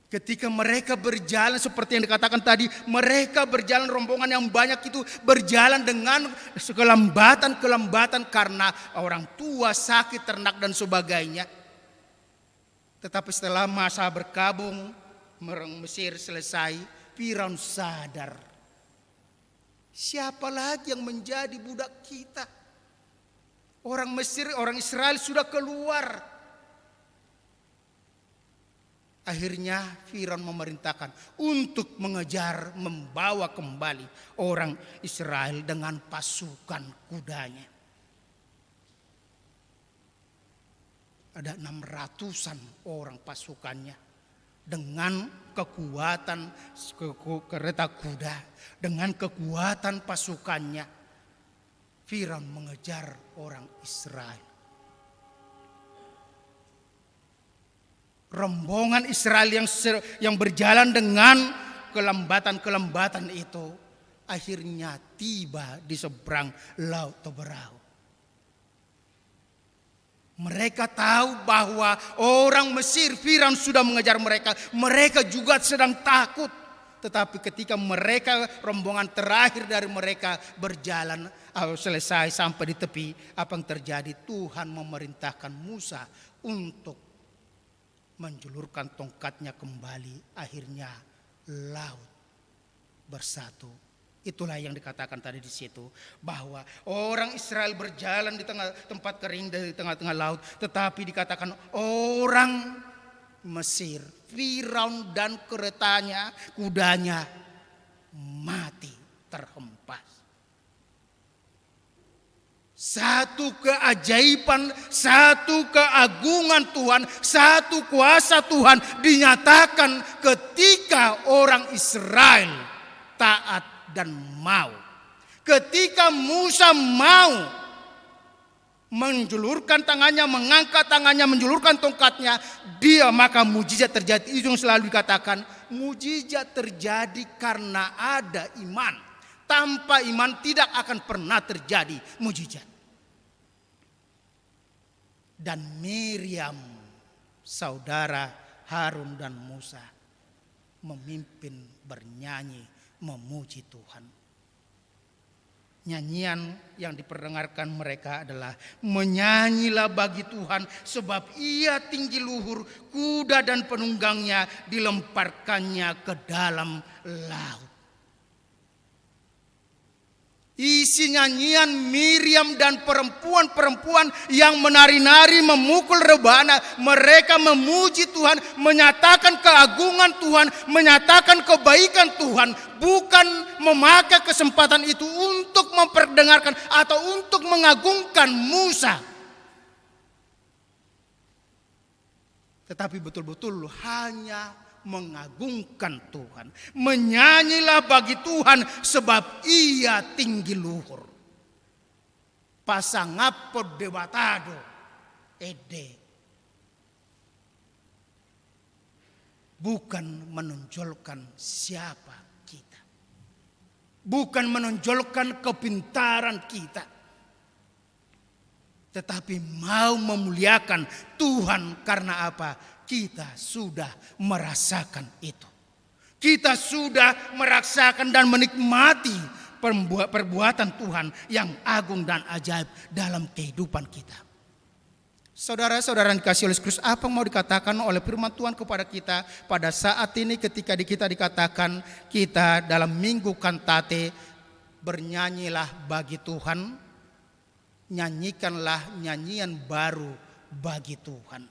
Ketika mereka berjalan seperti yang dikatakan tadi, mereka berjalan rombongan yang banyak itu berjalan dengan kelembatan karena orang tua, sakit, ternak dan sebagainya. Tetapi setelah masa berkabung Mesir selesai, Firaun sadar. Siapa lagi yang menjadi budak kita? Orang Mesir, orang Israel sudah keluar. Akhirnya Firaun memerintahkan untuk mengejar, membawa kembali orang Israel dengan pasukan kudanya. Ada 600-an orang pasukannya dengan kekuatan kereta kuda, dengan kekuatan pasukannya. Firaun mengejar orang Israel. Rombongan Israel yang berjalan dengan kelembatan itu akhirnya tiba di seberang Laut Teberau. Mereka tahu bahwa orang Mesir, Firaun sudah mengejar mereka. Mereka juga sedang takut. Tetapi ketika mereka, rombongan terakhir dari mereka berjalan, selesai sampai di tepi, apa yang terjadi? Tuhan memerintahkan Musa untuk menjulurkan tongkatnya kembali, akhirnya laut bersatu. Itulah yang dikatakan tadi di situ, bahwa orang Israel berjalan di tengah tempat kering, di tengah-tengah laut, tetapi dikatakan orang Mesir, Firaun dan keretanya, kudanya mati terhempas. Satu keajaiban, satu keagungan Tuhan, satu kuasa Tuhan dinyatakan ketika orang Israel taat dan mau. Ketika Musa mau menjulurkan tangannya, mengangkat tangannya, menjulurkan tongkatnya, maka mujizat terjadi. Itu yang selalu dikatakan, mujizat terjadi karena ada iman. Tanpa iman tidak akan pernah terjadi mujizat. Dan Miriam, saudara Harun dan Musa, memimpin bernyanyi memuji Tuhan. Nyanyian yang diperdengarkan mereka adalah, menyanyilah bagi Tuhan sebab ia tinggi luhur, kuda dan penunggangnya dilemparkannya ke dalam laut. Isi nyanyian Miriam dan perempuan-perempuan yang menari-nari, memukul rebana. Mereka memuji Tuhan, menyatakan keagungan Tuhan, menyatakan kebaikan Tuhan. Bukan memakai kesempatan itu untuk memperdengarkan atau untuk mengagungkan Musa. Tetapi betul-betul hanya mengagungkan Tuhan. Menyanyilah bagi Tuhan sebab ia tinggi luhur. Pasangapo debatado ede. Bukan menonjolkan siapa kita. Bukan menonjolkan kepintaran kita. tetapi mau memuliakan Tuhan. Karena apa? Kita sudah merasakan itu. Kita sudah merasakan dan menikmati perbuatan Tuhan yang agung dan ajaib dalam kehidupan kita. Saudara-saudara yang dikasihi oleh Kristus, apa yang mau dikatakan oleh firman Tuhan kepada kita pada saat ini ketika kita dikatakan kita dalam minggu kantate, bernyanyilah bagi Tuhan, nyanyikanlah nyanyian baru bagi Tuhan.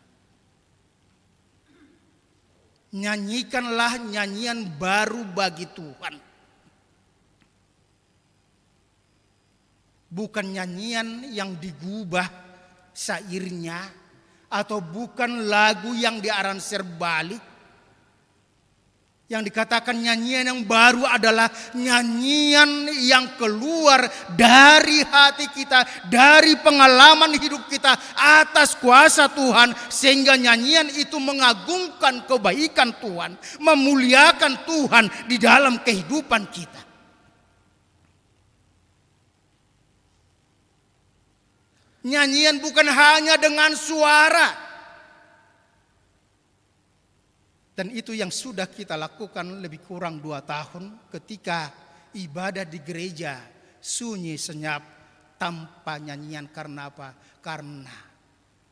Nyanyikanlah nyanyian baru bagi Tuhan. Bukan nyanyian yang digubah syairnya, atau bukan lagu yang diaransemen balik. Yang dikatakan nyanyian yang baru adalah nyanyian yang keluar dari hati kita, dari pengalaman hidup kita atas kuasa Tuhan, sehingga nyanyian itu mengagungkan kebaikan Tuhan, memuliakan Tuhan di dalam kehidupan kita. Nyanyian bukan hanya dengan suara. Dan itu yang sudah kita lakukan lebih kurang 2 tahun ketika ibadah di gereja sunyi senyap tanpa nyanyian. Karena apa? Karena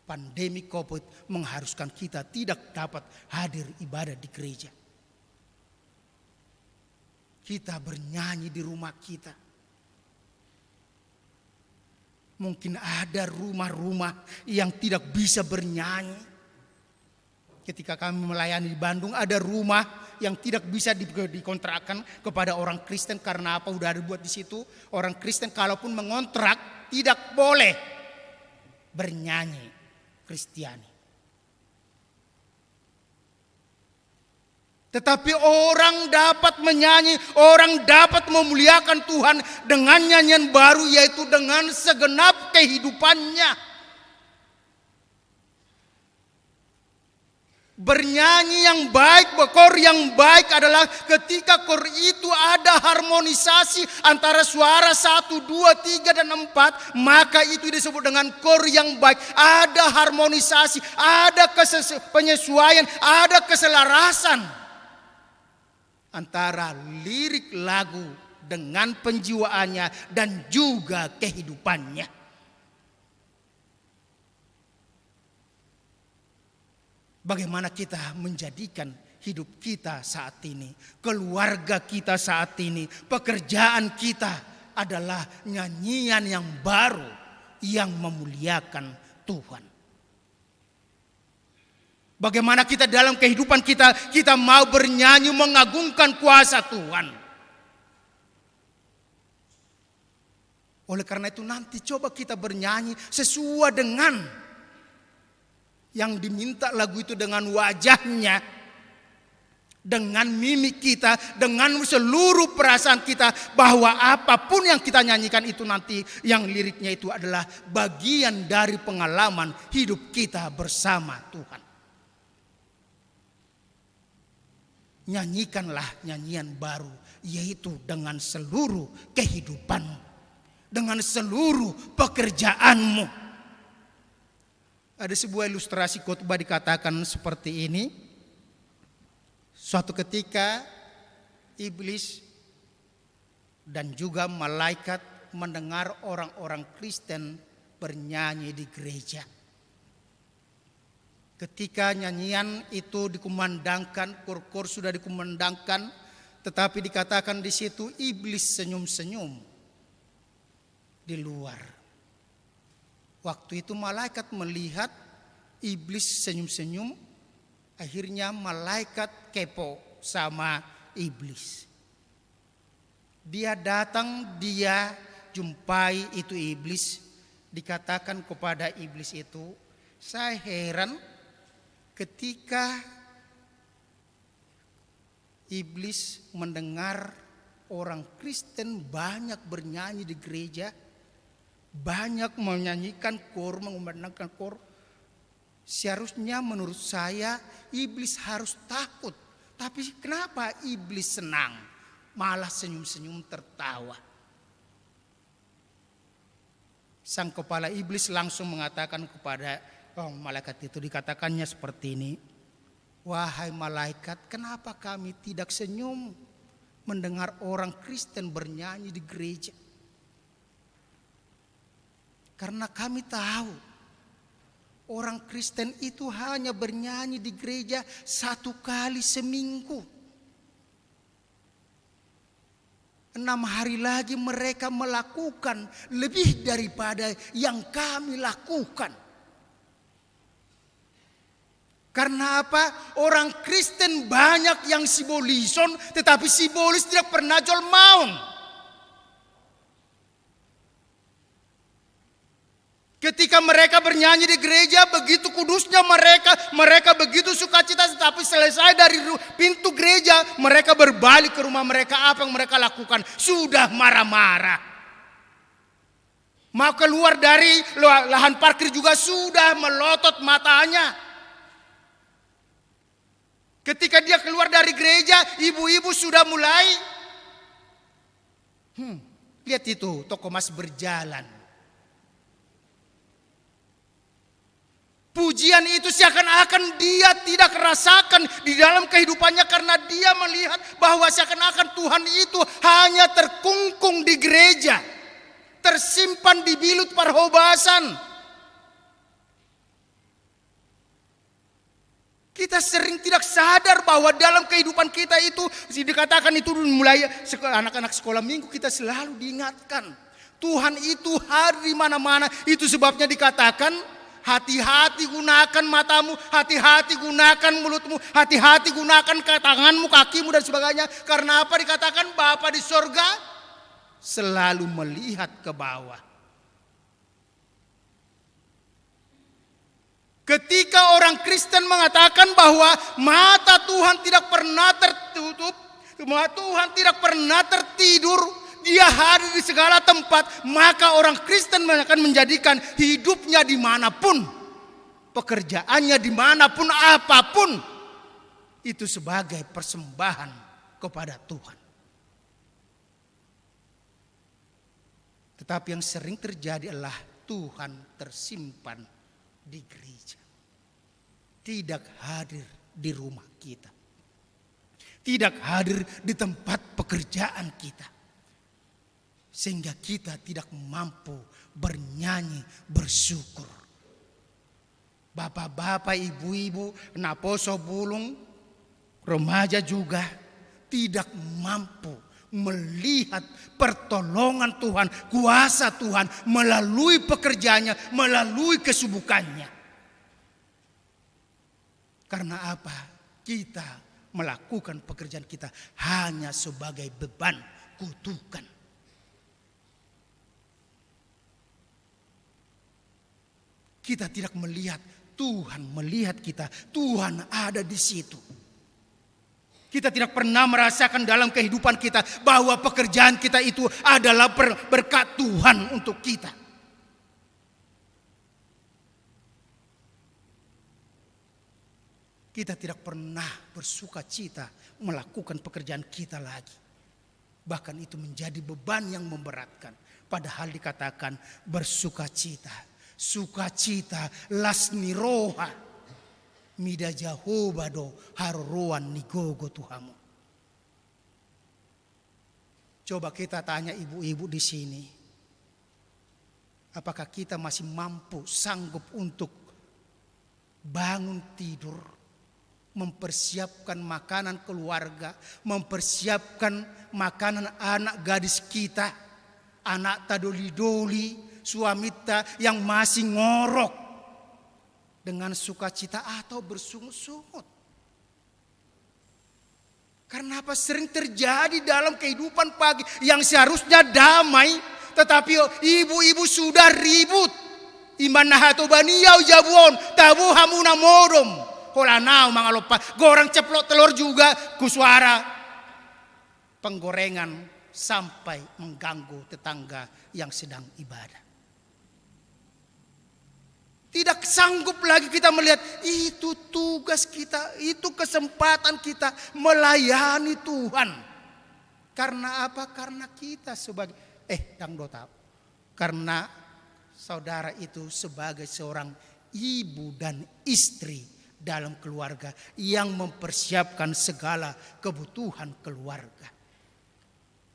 pandemi COVID mengharuskan kita tidak dapat hadir ibadah di gereja. Kita bernyanyi di rumah kita. Mungkin ada rumah-rumah yang tidak bisa bernyanyi. Ketika kami melayani di Bandung, ada rumah yang tidak bisa dikontrakkan kepada orang Kristen. Karena apa? Udah dibuat di situ. Orang Kristen kalaupun mengontrak tidak boleh bernyanyi Kristiani. Tetapi orang dapat menyanyi, orang dapat memuliakan Tuhan dengan nyanyian baru, yaitu dengan segenap kehidupannya. Bernyanyi yang baik, kor yang baik adalah ketika kor itu ada harmonisasi antara suara 1, 2, 3, dan 4. Maka itu disebut dengan kor yang baik. Ada harmonisasi, ada penyesuaian, ada keselarasan antara lirik lagu dengan penjiwaannya dan juga kehidupannya. Bagaimana kita menjadikan hidup kita saat ini, keluarga kita saat ini, pekerjaan kita adalah nyanyian yang baru yang memuliakan Tuhan. Bagaimana kita dalam kehidupan kita mau bernyanyi mengagungkan kuasa Tuhan. Oleh karena itu nanti coba kita bernyanyi sesuai dengan yang diminta lagu itu, dengan wajahnya, dengan mimik kita, dengan seluruh perasaan kita, bahwa apapun yang kita nyanyikan itu nanti yang liriknya itu adalah bagian dari pengalaman hidup kita bersama Tuhan. Nyanyikanlah nyanyian baru, yaitu dengan seluruh kehidupanmu, dengan seluruh pekerjaanmu. Ada sebuah ilustrasi khotbah dikatakan seperti ini. Suatu ketika iblis dan juga malaikat mendengar orang-orang Kristen bernyanyi di gereja. Ketika nyanyian itu dikumandangkan, kor-kor sudah dikumandangkan, tetapi dikatakan di situ iblis senyum-senyum di luar. Waktu itu malaikat melihat iblis senyum-senyum, akhirnya malaikat kepo sama iblis. Dia datang, dia jumpai itu iblis, dikatakan kepada iblis itu, saya heran ketika iblis mendengar orang Kristen banyak bernyanyi di gereja, banyak menyanyikan kor, mengumandangkan kor. Seharusnya menurut saya iblis harus takut. Tapi kenapa iblis senang? Malah senyum-senyum tertawa. Sang kepala iblis langsung mengatakan kepada malaikat itu, dikatakannya seperti ini. Wahai malaikat, kenapa kami tidak senyum mendengar orang Kristen bernyanyi di gereja? Karena kami tahu orang Kristen itu hanya bernyanyi di gereja 1 kali seminggu. 6 hari lagi mereka melakukan lebih daripada yang kami lakukan. Karena apa? Orang Kristen banyak yang simbolison, tetapi simbolis tidak pernah jual maun. Ketika mereka bernyanyi di gereja, begitu kudusnya mereka begitu sukacita, tetapi selesai dari pintu gereja, mereka berbalik ke rumah mereka. Apa yang mereka lakukan? Sudah marah-marah. Mau keluar dari lahan parkir juga sudah melotot matanya. Ketika dia keluar dari gereja, ibu-ibu sudah mulai lihat itu, toko emas berjalan. Pujian itu seakan-akan dia tidak rasakan di dalam kehidupannya, karena dia melihat bahwa seakan-akan Tuhan itu hanya terkungkung di gereja, tersimpan di bilut parhobasan. Kita sering tidak sadar bahwa dalam kehidupan kita itu, dikatakan itu mulai anak-anak sekolah minggu, kita selalu diingatkan Tuhan itu hadir di mana-mana. Itu sebabnya dikatakan hati-hati gunakan matamu, hati-hati gunakan mulutmu, hati-hati gunakan tanganmu, kakimu dan sebagainya. Karena apa? Dikatakan Bapa di sorga selalu melihat ke bawah. Ketika orang Kristen mengatakan bahwa mata Tuhan tidak pernah tertutup, Tuhan tidak pernah tertidur, dia hadir di segala tempat, maka orang Kristen akan menjadikan hidupnya dimanapun, pekerjaannya dimanapun, apapun, itu sebagai persembahan kepada Tuhan. Tetapi yang sering terjadi adalah Tuhan tersimpan di gereja, tidak hadir di rumah kita, tidak hadir di tempat pekerjaan kita, sehingga kita tidak mampu bernyanyi bersyukur. Bapak-bapak, ibu-ibu, naposo bulung, remaja juga tidak mampu melihat pertolongan Tuhan, kuasa Tuhan melalui pekerjaannya, melalui kesibukannya. Karena apa? Kita melakukan pekerjaan kita hanya sebagai beban, kutukan. Kita tidak melihat, Tuhan melihat kita, Tuhan ada di situ. Kita tidak pernah merasakan dalam kehidupan kita bahwa pekerjaan kita itu adalah berkat Tuhan untuk kita. Kita tidak pernah bersuka cita melakukan pekerjaan kita lagi. Bahkan itu menjadi beban yang memberatkan. Padahal dikatakan bersuka cita. Sukacita lasni roha. Mida Jehovah do haruruan nigogo Tuhamu. Coba kita tanya ibu-ibu di sini, apakah kita masih mampu, sanggup untuk bangun tidur, mempersiapkan makanan keluarga, mempersiapkan makanan anak gadis kita, anak tadoli-doli, suami yang masih ngorok, dengan sukacita atau bersungut-sungut. Karena apa? Sering terjadi dalam kehidupan pagi yang seharusnya damai, tetapi ibu-ibu sudah ribut. Iman nahato baniyau jabuon, tabu hamuna modom. Kolanau mangalopa, goreng ceplok telur juga kusuara penggorengan sampai mengganggu tetangga yang sedang ibadah. Tidak sanggup lagi kita melihat itu tugas kita, itu kesempatan kita melayani Tuhan. Karena apa? Karena kita sebagai karena saudara itu sebagai seorang ibu dan istri dalam keluarga yang mempersiapkan segala kebutuhan keluarga.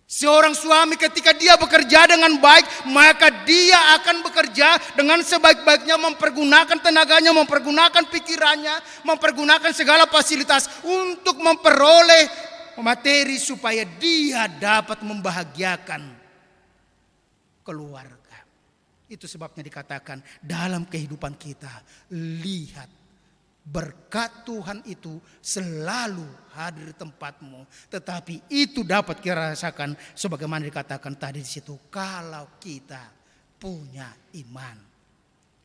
Seorang suami ketika dia bekerja dengan baik, maka dia akan bekerja dengan sebaik-baiknya, mempergunakan tenaganya, mempergunakan pikirannya, mempergunakan segala fasilitas untuk memperoleh materi supaya dia dapat membahagiakan keluarga. Itu sebabnya dikatakan dalam kehidupan kita, lihat berkat Tuhan itu selalu hadir di tempatmu, tetapi itu dapat kita rasakan sebagaimana dikatakan tadi di situ, kalau kita punya iman,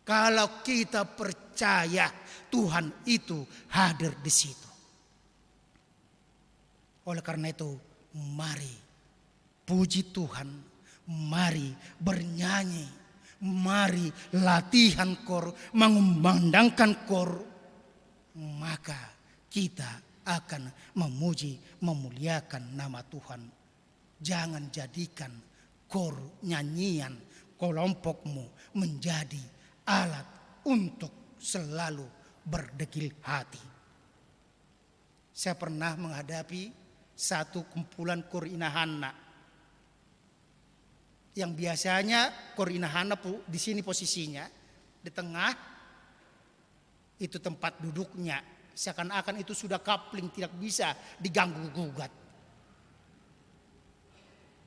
kalau kita percaya Tuhan itu hadir di situ. Oleh karena itu, mari puji Tuhan, mari bernyanyi, mari latihan kor, mengumandangkan kor, maka kita akan memuji, memuliakan nama Tuhan. Jangan jadikan kor, nyanyian kelompokmu menjadi alat untuk selalu berdegil hati. Saya pernah menghadapi satu kumpulan kor Inahanna yang biasanya kor Inahanna di sini posisinya di tengah. Itu tempat duduknya, seakan-akan itu sudah kapling, tidak bisa diganggu-gugat.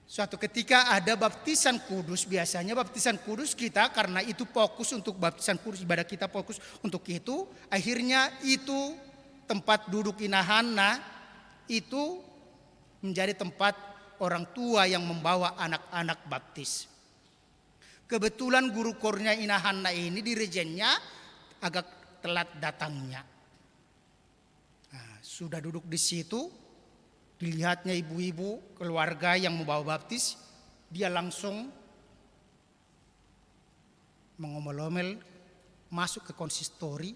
Suatu ketika ada baptisan kudus, biasanya baptisan kudus kita karena itu fokus untuk baptisan kudus, ibadah kita fokus untuk itu. Akhirnya itu tempat duduk Inahanna itu menjadi tempat orang tua yang membawa anak-anak baptis. Kebetulan guru kornya Inahanna ini dirijennya agak telat datangnya. Nah, sudah duduk di situ, dilihatnya ibu-ibu keluarga yang membawa baptis, dia langsung mengomel-omel masuk ke konsistori.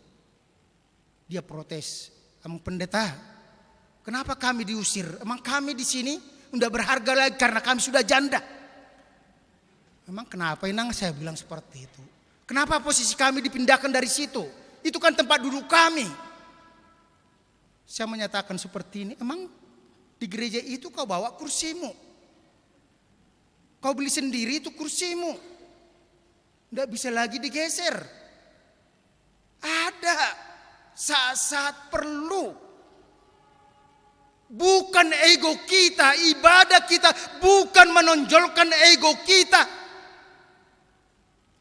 Dia protes, "Emang pendeta, kenapa kami diusir? Emang kami di sini udah berharga lagi karena kami sudah janda." Emang kenapa Inang? Saya bilang seperti itu. Kenapa posisi kami dipindahkan dari situ? Itu kan tempat duduk kami. Saya menyatakan seperti ini, emang di gereja itu kau bawa kursimu. Kau beli sendiri itu kursimu. Tidak bisa lagi digeser. Ada saat-saat perlu. Bukan ego kita, ibadah kita bukan menonjolkan ego kita.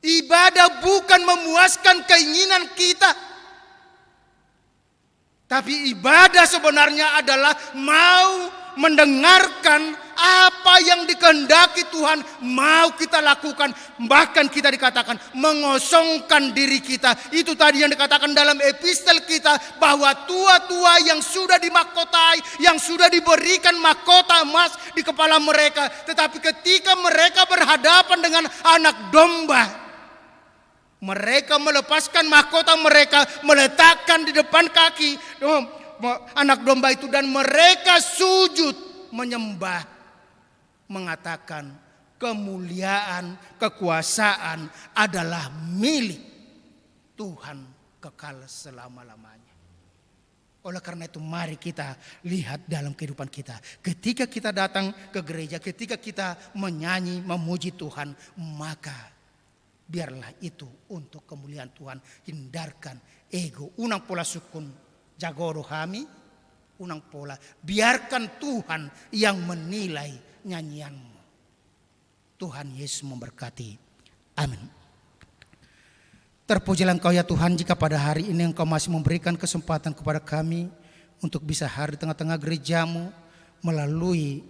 Ibadah bukan memuaskan keinginan kita. Tapi ibadah sebenarnya adalah mau mendengarkan apa yang dikehendaki Tuhan mau kita lakukan. Bahkan kita dikatakan mengosongkan diri kita. Itu tadi yang dikatakan dalam epistel kita, bahwa tua-tua yang sudah dimahkotai, yang sudah diberikan mahkota emas di kepala mereka, tetapi ketika mereka berhadapan dengan anak domba, mereka melepaskan mahkota mereka, meletakkan di depan kaki anak domba itu, dan mereka sujud menyembah, mengatakan kemuliaan, kekuasaan adalah milik Tuhan kekal selama-lamanya. Oleh karena itu mari kita lihat dalam kehidupan kita. Ketika kita datang ke gereja, ketika kita menyanyi, memuji Tuhan, maka biarlah itu untuk kemuliaan Tuhan. Hindarkan ego. Unang pola sukun jago rohami. Unang pola. Biarkan Tuhan yang menilai nyanyianmu. Tuhan Yesus memberkati. Amin. Terpujilah Engkau ya Tuhan, jika pada hari ini Engkau masih memberikan kesempatan kepada kami untuk bisa hadir di tengah-tengah gerejamu melalui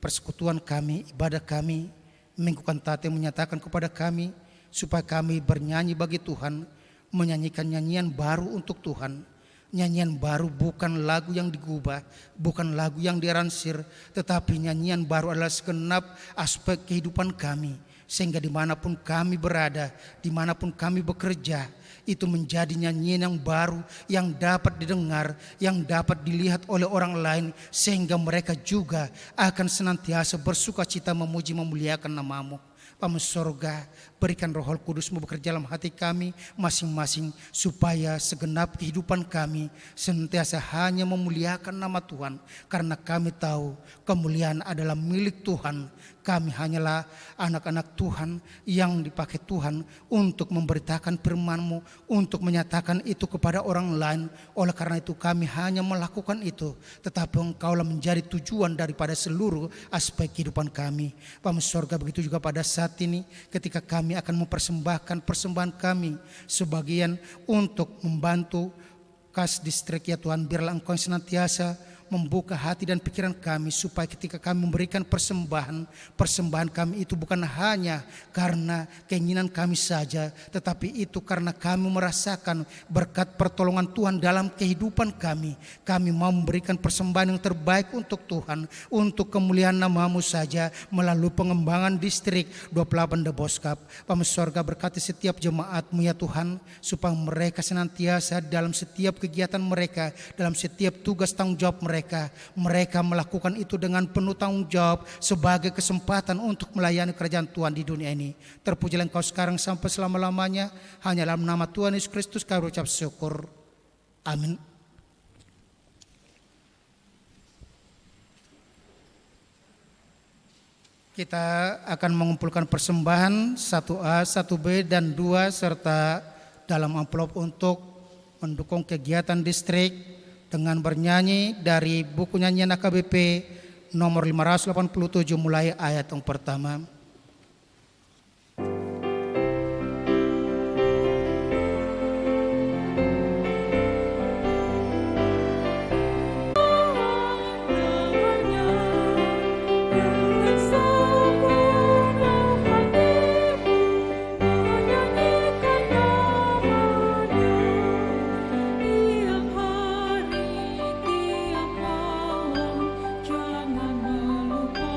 persekutuan kami, ibadah kami. Minggu Kantate menyatakan kepada kami supaya kami bernyanyi bagi Tuhan, menyanyikan nyanyian baru untuk Tuhan. Nyanyian baru bukan lagu yang digubah, bukan lagu yang diaransir, tetapi nyanyian baru adalah segenap aspek kehidupan kami. Sehingga dimanapun kami berada, dimanapun kami bekerja, itu menjadi nyanyian yang baru, yang dapat didengar, yang dapat dilihat oleh orang lain, sehingga mereka juga akan senantiasa bersuka cita memuji memuliakan nama-Mu. Bapa sorga, berikan Roh Kudus-Mu bekerja dalam hati kami masing-masing, supaya segenap kehidupan kami senantiasa hanya memuliakan nama Tuhan, karena kami tahu kemuliaan adalah milik Tuhan. Kami hanyalah anak-anak Tuhan yang dipakai Tuhan untuk memberitakan firman-Mu, untuk menyatakan itu kepada orang lain. Oleh karena itu kami hanya melakukan itu, tetapi Engkaulah menjadi tujuan daripada seluruh aspek kehidupan kami. Bapa sorga, begitu juga pada saat ini ketika kami akan mempersembahkan persembahan kami sebagian untuk membantu kas distrik, ya Tuhan, biarlah Engkau senantiasa membuka hati dan pikiran kami, supaya ketika kami memberikan persembahan kami itu bukan hanya karena keinginan kami saja, tetapi itu karena kami merasakan berkat pertolongan Tuhan dalam kehidupan kami. Kami mau memberikan persembahan yang terbaik untuk Tuhan, untuk kemuliaan nama-Mu saja, melalui pengembangan distrik 28 The Boskap. Bapa sorga, berkati setiap jemaat-Mu ya Tuhan, supaya mereka senantiasa dalam setiap kegiatan mereka, dalam setiap tugas tanggung jawab mereka melakukan itu dengan penuh tanggung jawab sebagai kesempatan untuk melayani kerajaan Tuhan di dunia ini. Terpujilah Engkau sekarang sampai selama-lamanya. Hanya dalam nama Tuhan Yesus Kristus kami ucap syukur. Amin. Kita akan mengumpulkan persembahan 1A, 1B, dan 2 serta dalam amplop untuk mendukung kegiatan distrik dengan bernyanyi dari buku nyanyian AKBP nomor 587 mulai ayat yang pertama. Jangan melupakannya.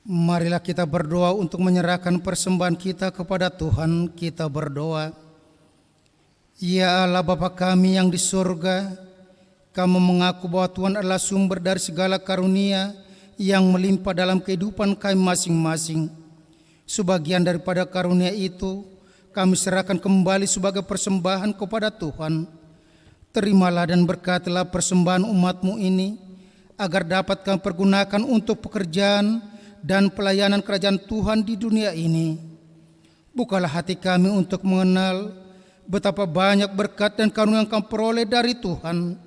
Marilah kita berdoa untuk menyerahkan persembahan kita kepada Tuhan. Kita berdoa. Ya Allah Bapa kami yang di surga, kami mengaku bahwa Tuhan adalah sumber dari segala karunia yang melimpah dalam kehidupan kami masing-masing. Sebagian daripada karunia itu kami serahkan kembali sebagai persembahan kepada Tuhan. Terimalah dan berkatilah persembahan umat-Mu ini, agar dapat kami pergunakan untuk pekerjaan dan pelayanan kerajaan Tuhan di dunia ini. Bukalah hati kami untuk mengenal betapa banyak berkat dan karunia yang kami peroleh dari Tuhan,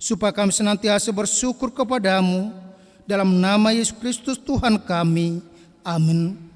supaya kami senantiasa bersyukur kepadamu. Dalam nama Yesus Kristus Tuhan kami. Amin.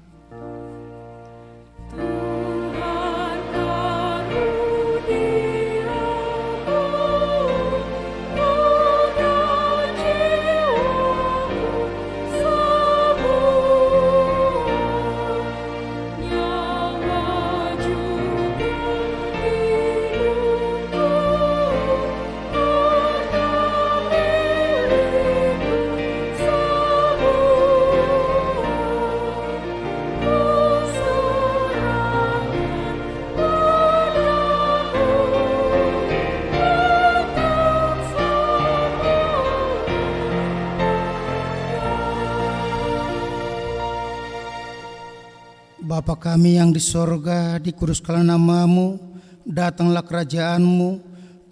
Bapa kami yang di sorga, dikuduskanlah nama-Mu, datanglah kerajaan-Mu,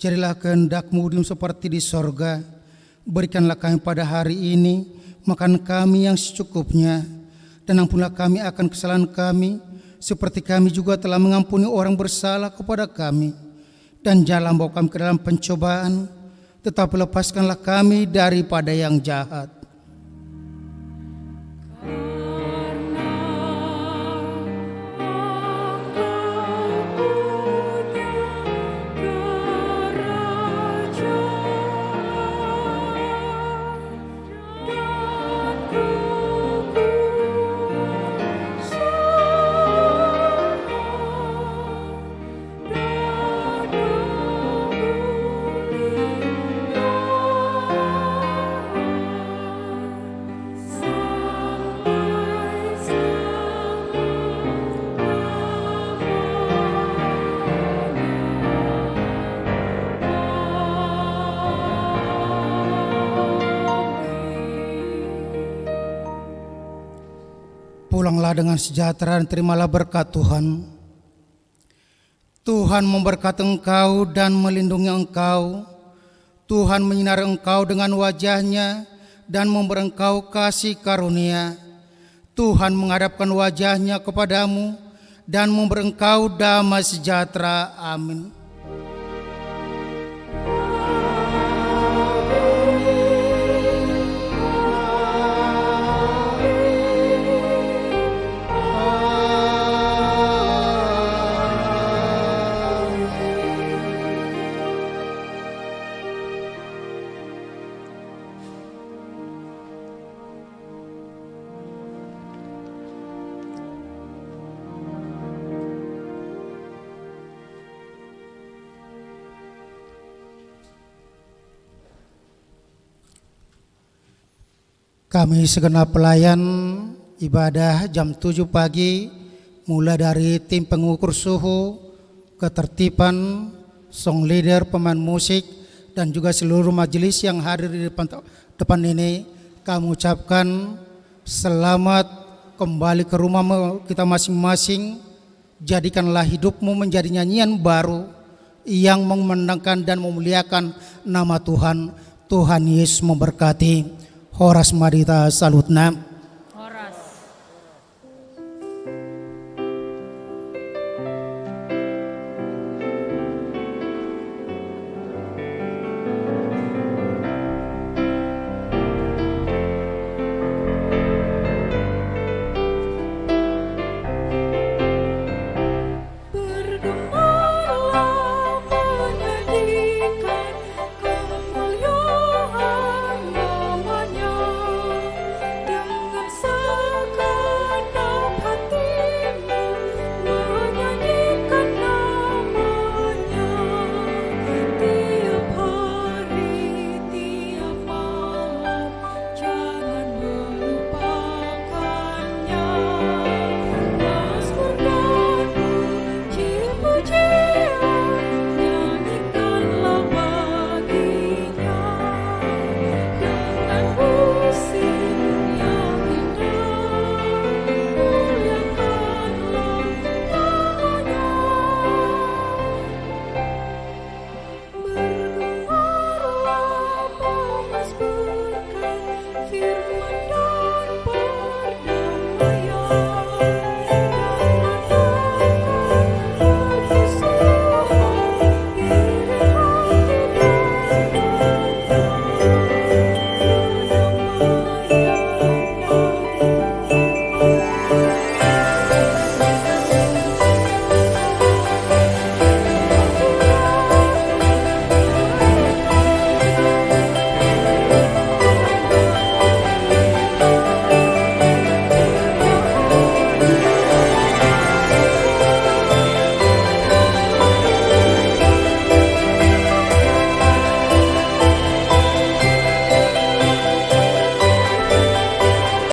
jadilah kehendak-Mu seperti di sorga. Berikanlah kami pada hari ini makan kami yang secukupnya, dan ampunilah kami akan kesalahan kami, seperti kami juga telah mengampuni orang bersalah kepada kami. Dan janganlah bawa kami ke dalam pencobaan, tetapi lepaskanlah kami daripada yang jahat. Pulanglah dengan sejahtera dan terimalah berkat Tuhan. Tuhan memberkati engkau dan melindungi engkau. Tuhan menyinari engkau dengan wajah-Nya dan memberi engkau kasih karunia. Tuhan menghadapkan wajah-Nya kepadamu dan memberi engkau damai sejahtera. Amin. Kami segenap pelayan ibadah jam 7 pagi, mulai dari tim pengukur suhu, ketertiban, song leader, pemain musik, dan juga seluruh majelis yang hadir di depan ini, kami ucapkan selamat kembali ke rumah kita masing-masing. Jadikanlah hidupmu menjadi nyanyian baru yang memandangkan dan memuliakan nama Tuhan. Tuhan Yesus memberkati. Horas Marita Salutna.